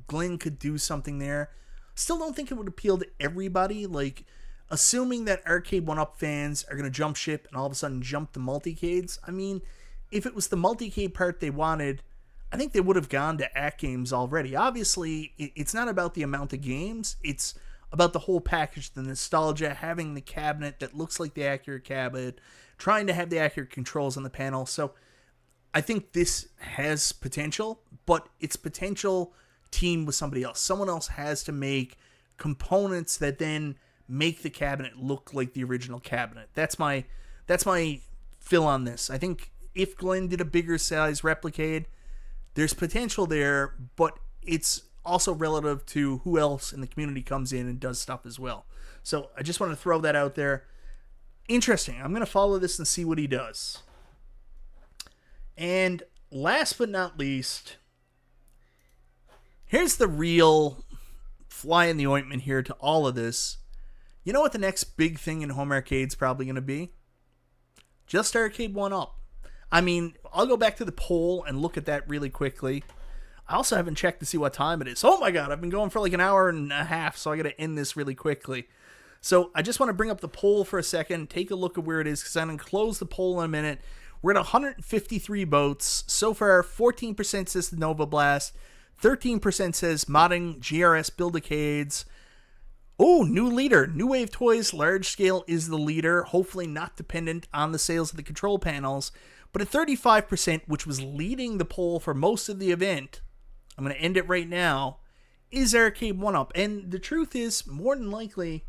Glenn could do something there. Still don't think it would appeal to everybody. Like, assuming that Arcade 1-Up fans are going to jump ship and all of a sudden jump the multicades. I mean, if it was the multicade part they wanted, I think they would have gone to AtGames already. Obviously, it's not about the amount of games. It's about the whole package, the nostalgia, having the cabinet that looks like the accurate cabinet, trying to have the accurate controls on the panel. So I think this has potential, but it's potential team with somebody else. Someone else has to make components that then make the cabinet look like the original cabinet. That's my fill on this. I think if Glenn did a bigger size Replicade, there's potential there, but it's also relative to who else in the community comes in and does stuff as well. So I just want to throw that out there. Interesting. I'm going to follow this and see what he does. And last but not least, here's the real fly in the ointment here to all of this. You know what the next big thing in home arcade's probably going to be? Just Arcade 1-Up. I mean, I'll go back to the poll and look at that really quickly. I also haven't checked to see what time it is. Oh my god, I've been going for like an hour and a half, so I got to end this really quickly. So I just want to bring up the poll for a second, take a look at where it is, because I'm going to close the poll in a minute. We're at 153 votes. So far, 14% says the Nova Blast, 13% says modding GRS Build-A-Cades. Oh, new leader. New Wave Toys Large Scale is the leader, hopefully not dependent on the sales of the control panels. But at 35%, which was leading the poll for most of the event, I'm going to end it right now, is Arcade 1-Up. And the truth is, more than likely,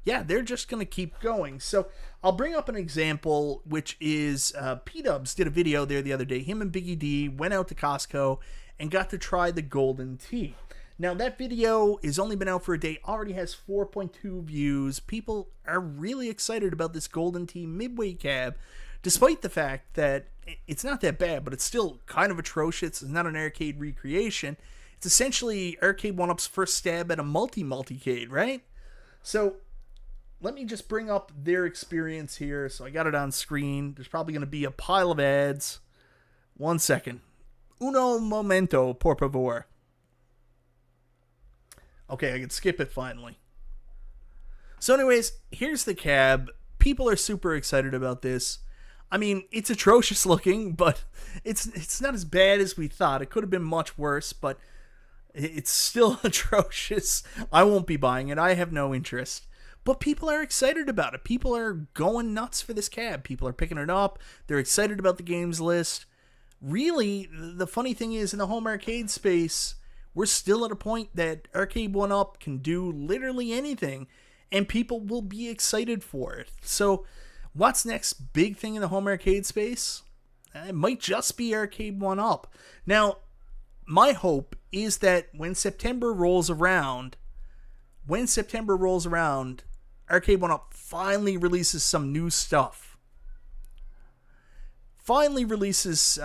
yeah, they're just going to keep going. So I'll bring up an example, which is P-Dubs did a video there the other day. Him and Biggie D went out to Costco and got to try the Golden Tee. Now, that video has only been out for a day, already has 4.2 views. People are really excited about this Golden Tee Midway cab, despite the fact that it's not that bad, but it's still kind of atrocious. It's not an arcade recreation. It's essentially Arcade 1-Up's first stab at a multi-multicade, right? So, let me just bring up their experience here. So, I got it on screen. There's probably going to be a pile of ads. 1 second. Uno momento, por favor. Okay, I can skip it finally. So anyways, here's the cab. People are super excited about this. I mean, it's atrocious looking, but it's not as bad as we thought. It could have been much worse, but it's still atrocious. I won't be buying it. I have no interest. But people are excited about it. People are going nuts for this cab. People are picking it up. They're excited about the games list. Really, the funny thing is, in the home arcade space, we're still at a point that Arcade 1-Up can do literally anything, and people will be excited for it. So, what's next big thing in the home arcade space? It might just be Arcade 1-Up. Now, my hope is that when September rolls around, Arcade 1-Up finally releases some new stuff. Finally releases,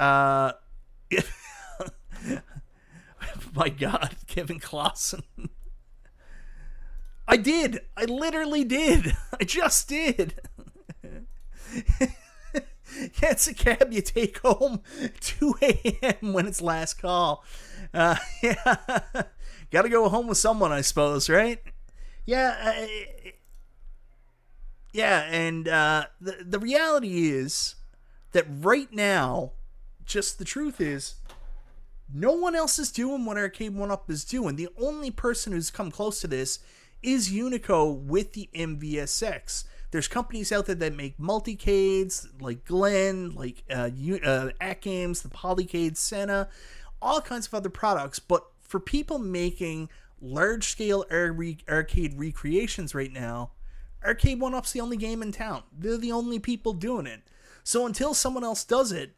my God, Kevin Clausen. I did. I literally did. I just did. Yeah, it's a cab you take home 2 a.m. when it's last call. Yeah. Gotta go home with someone, I suppose, right? Yeah. Yeah, and the reality is that right now, just the truth is, no one else is doing what Arcade 1-Up is doing. The only person who's come close to this is Unico with the MVSX. There's companies out there that make multicades, like Glen, like AtGames, the Polycade, Senna, all kinds of other products. But for people making large-scale arcade recreations right now, Arcade 1-Up's the only game in town. They're the only people doing it. So until someone else does it,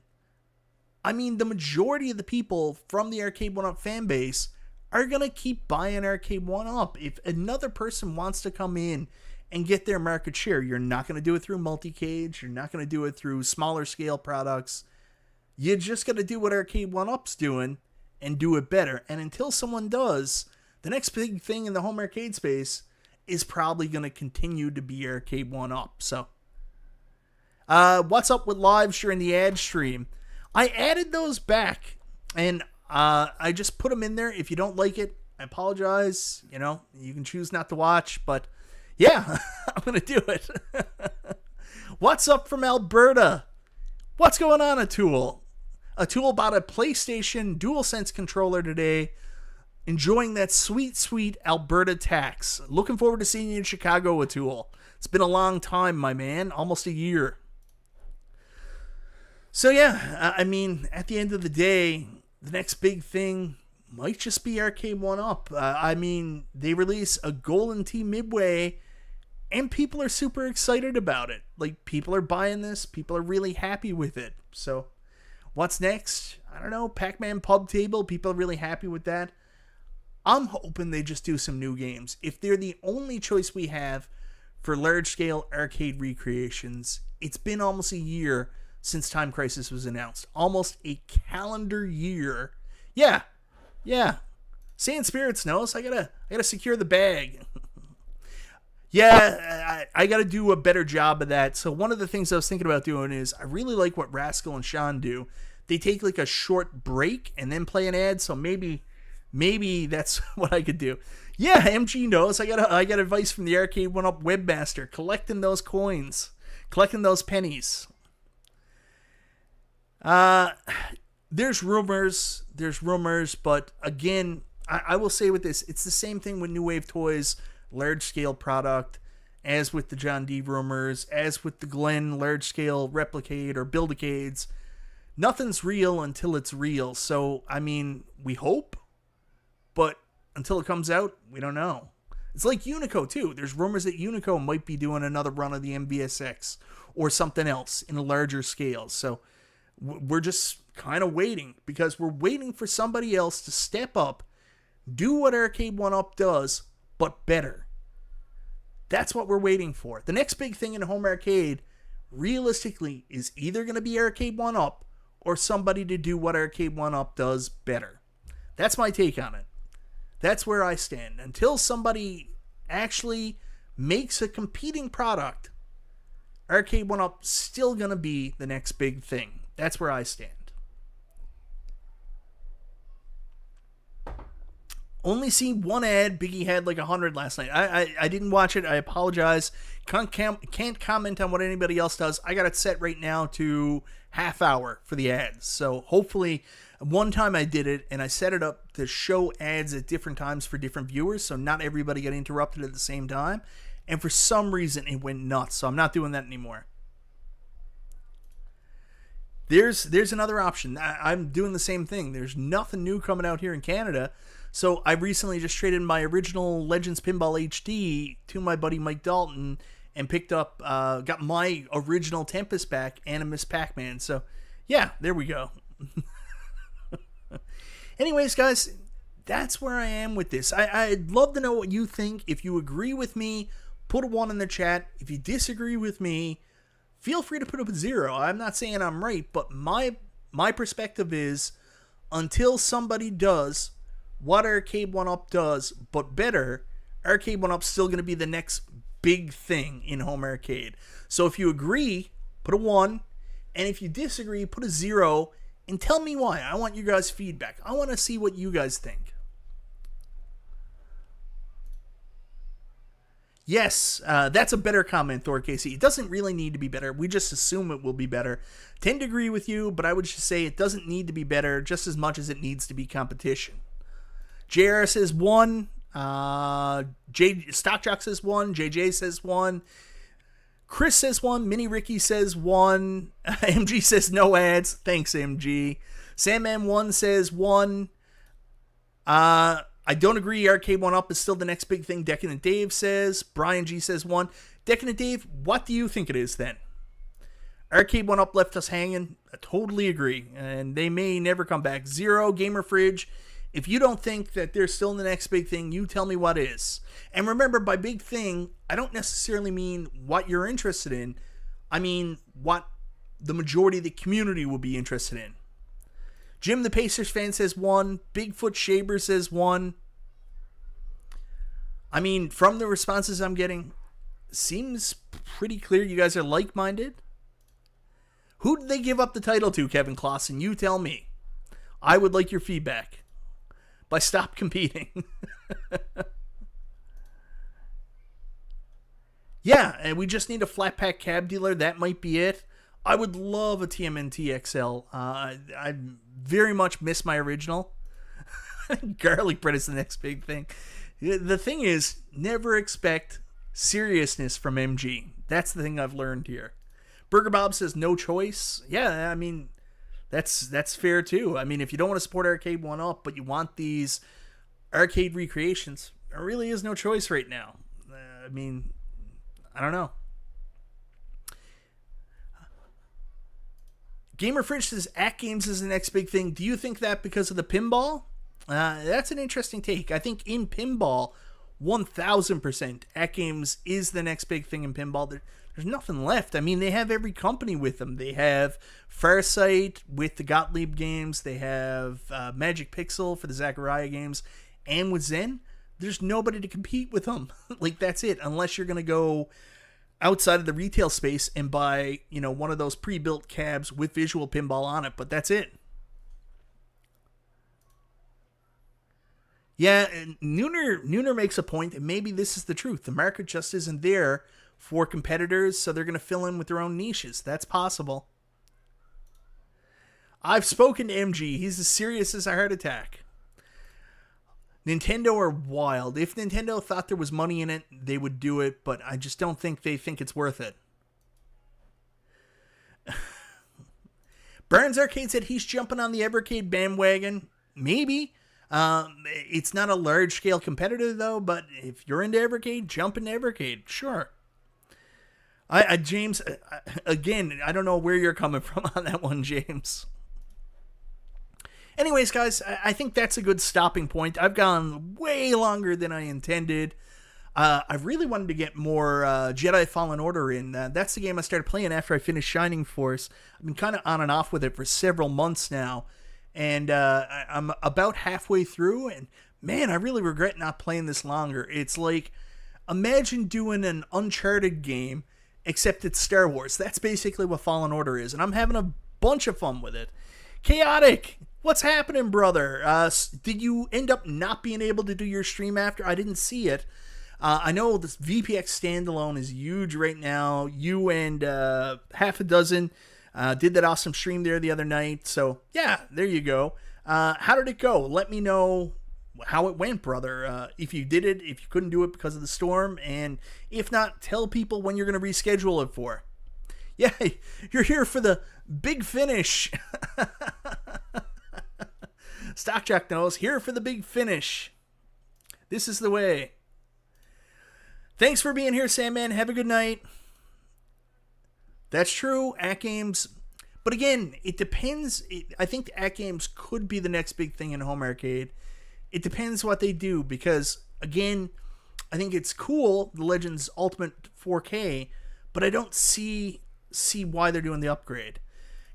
I mean, the majority of the people from the Arcade 1-Up fan base are going to keep buying Arcade 1-Up. If another person wants to come in and get their market share, you're not going to do it through multicades. You're not going to do it through smaller scale products. You're just going to do what Arcade 1-Up's doing and do it better. And until someone does, the next big thing in the home arcade space is probably going to continue to be Arcade 1-Up. So, what's up with lives during the ad stream? I added those back, and I just put them in there. If you don't like it, I apologize. You know, you can choose not to watch, but yeah, I'm going to do it. What's up from Alberta? What's going on, Atul? Atul bought a PlayStation DualSense controller today, enjoying that sweet, sweet Alberta tax. Looking forward to seeing you in Chicago, Atul. It's been a long time, my man, almost a year. So yeah, I mean, at the end of the day, the next big thing might just be Arcade 1-Up. I mean, they release a Golden Tee Midway, and people are super excited about it. Like, people are buying this. People are really happy with it. So, what's next? I don't know. Pac-Man Pub Table. People are really happy with that. I'm hoping they just do some new games. If they're the only choice we have for large-scale arcade recreations, it's been almost a year since Time Crisis was announced. Almost a calendar year. Yeah. Sand Spirits knows. I gotta secure the bag. Yeah, I gotta do a better job of that. So one of the things I was thinking about doing is, I really like what Rascal and Sean do. They take like a short break and then play an ad. So maybe that's what I could do. Yeah, MG knows. I got advice from the Arcade 1-Up webmaster. Collecting those coins. Collecting those pennies. There's rumors, but again, I will say with this, it's the same thing with New Wave Toys, large scale product, as with the John D rumors, as with the Glen large scale Replicade or Buildicades. Nothing's real until it's real. So, I mean, we hope, but until it comes out, we don't know. It's like Unico too. There's rumors that Unico might be doing another run of the MVSX or something else in a larger scale. So, we're just kind of waiting, because we're waiting for somebody else to step up, Do what Arcade 1-Up does, but better. That's what we're waiting for. The next big thing in home arcade, realistically, is either going to be Arcade 1-Up or somebody to do what Arcade 1-Up does better. That's my take on it. That's where I stand. Until somebody actually makes a competing product, Arcade 1-Up's still going to be the next big thing. That's where I stand. Only see one ad. Biggie had like 100 last night. I didn't watch it. I apologize. Can't comment on what anybody else does. I got it set right now to half hour for the ads. So hopefully, one time I did it and I set it up to show ads at different times for different viewers, so not everybody got interrupted at the same time. And for some reason, it went nuts. So I'm not doing that anymore. There's another option. I'm doing the same thing. There's nothing new coming out here in Canada. So I recently just traded my original Legends Pinball HD to my buddy Mike Dalton and picked up, got my original Tempest back and a Miss Pac-Man. So yeah, there we go. Anyways, guys, that's where I am with this. I'd love to know what you think. If you agree with me, put a 1 in the chat. If you disagree with me, feel free to put up a 0. I'm not saying I'm right, but my perspective is, until somebody does what Arcade 1-Up does, but better, Arcade 1-Up's still going to be the next big thing in home arcade. So if you agree, put a 1, and if you disagree, put a 0, and tell me why. I want you guys' feedback. I want to see what you guys think. Yes, that's a better comment, Thor Casey. It doesn't really need to be better. We just assume it will be better. Tend to agree with you, but I would just say it doesn't need to be better just as much as it needs to be competition. JR says 1. Stockjock says 1. JJ says 1. Chris says 1. Mini Ricky says 1. MG says no ads. Thanks, MG. Sandman1 says 1. I don't agree. Arcade 1-Up is still the next big thing. Decadent Dave says. Brian G says 1. Decadent Dave, what do you think it is then? Arcade 1-Up left us hanging. I totally agree. And they may never come back. 0. Gamer Fridge. If you don't think that they're still the next big thing, you tell me what is. And remember, by big thing, I don't necessarily mean what you're interested in. I mean what the majority of the community will be interested in. Jim the Pacers fan says 1. Bigfoot Shaber says 1. I mean, from the responses I'm getting, seems pretty clear you guys are like-minded. Who did they give up the title to, Kevin Clausen? You tell me. I would like your feedback. By stop competing. Yeah, and we just need a flat pack cab dealer. That might be it. I would love a TMNT XL. I very much miss my original. Garlic bread is the next big thing. The thing is, never expect seriousness from MG. That's the thing I've learned here. Burger Bob says no choice. Yeah, I mean, that's fair too. I mean, if you don't want to support Arcade 1-Up, but you want these arcade recreations, there really is no choice right now. I mean, I don't know. Gamer Fridge says AtGames is the next big thing. Do you think that because of the pinball? That's an interesting take. I think in pinball, 1000%, AtGames is the next big thing in pinball. There's nothing left. I mean, they have every company with them. They have Farsight with the Gottlieb games. They have Magic Pixel for the Zaccaria games. And with Zen, there's nobody to compete with them. Like, that's it. Unless you're going to go outside of the retail space and buy, you know, one of those pre-built cabs with visual pinball on it. But that's it. Yeah, Nooner makes a point, and maybe this is the truth. The market just isn't there for competitors, so they're going to fill in with their own niches. That's possible. I've spoken to MG. He's as serious as a heart attack. Nintendo are wild. If Nintendo thought there was money in it, they would do it, but I just don't think they think it's worth it. Burns Arcade said he's jumping on the Evercade bandwagon. Maybe. It's not a large-scale competitor, though, but if you're into Evercade, jump into Evercade. Sure. James, again, I don't know where you're coming from on that one, James. Anyways, guys, I think that's a good stopping point. I've gone way longer than I intended. I really wanted to get more Jedi Fallen Order in. That's the game I started playing after I finished Shining Force. I've been kind of on and off with it for several months now. And I'm about halfway through, and man, I really regret not playing this longer. It's like, imagine doing an Uncharted game, except it's Star Wars. That's basically what Fallen Order is, and I'm having a bunch of fun with it. Chaotic! What's happening, brother? Did you end up not being able to do your stream after? I didn't see it. I know this VPX standalone is huge right now. You and half a dozen did that awesome stream there the other night. So, yeah, there you go. How did it go? Let me know how it went, brother. If you did it, if you couldn't do it because of the storm. And if not, tell people when you're going to reschedule it for. Yeah, you're here for the big finish. Stockjack knows. Here for the big finish. This is the way. Thanks for being here, Sandman. Have a good night. That's true. AtGames. But again, it depends. I think AtGames could be the next big thing in home arcade. It depends what they do. Because, again, I think it's cool, the Legends Ultimate 4K. But I don't see why they're doing the upgrade.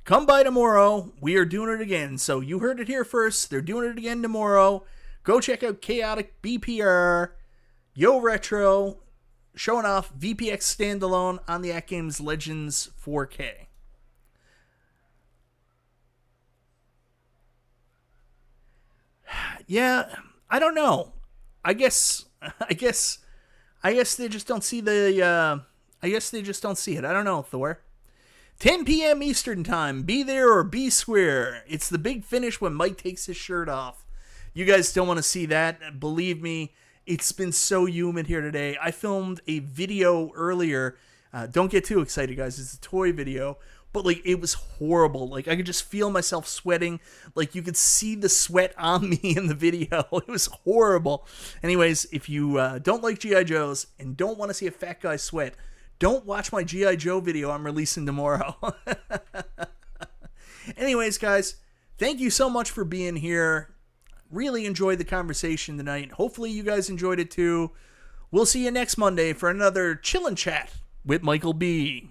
Come by tomorrow. We are doing it again. So you heard it here first. They're doing it again tomorrow. Go check out Chaotic BPR. Yo Retro. Showing off VPX standalone on the AtGames Legends 4K. Yeah, I don't know. I guess they just don't see the. I guess they just don't see it. I don't know, Thor. 10 p.m. Eastern Time. Be there or be square. It's the big finish when Mike takes his shirt off. You guys still want to see that? Believe me. It's been so humid here today. I filmed a video earlier. Don't get too excited, guys. It's a toy video. But, like, it was horrible. Like, I could just feel myself sweating. Like, you could see the sweat on me in the video. It was horrible. Anyways, if you don't like G.I. Joes and don't want to see a fat guy sweat, don't watch my G.I. Joe video I'm releasing tomorrow. Anyways, guys, thank you so much for being here. Really enjoyed the conversation tonight. Hopefully you guys enjoyed it too. We'll see you next Monday for another Chillin' Chat with Michael B.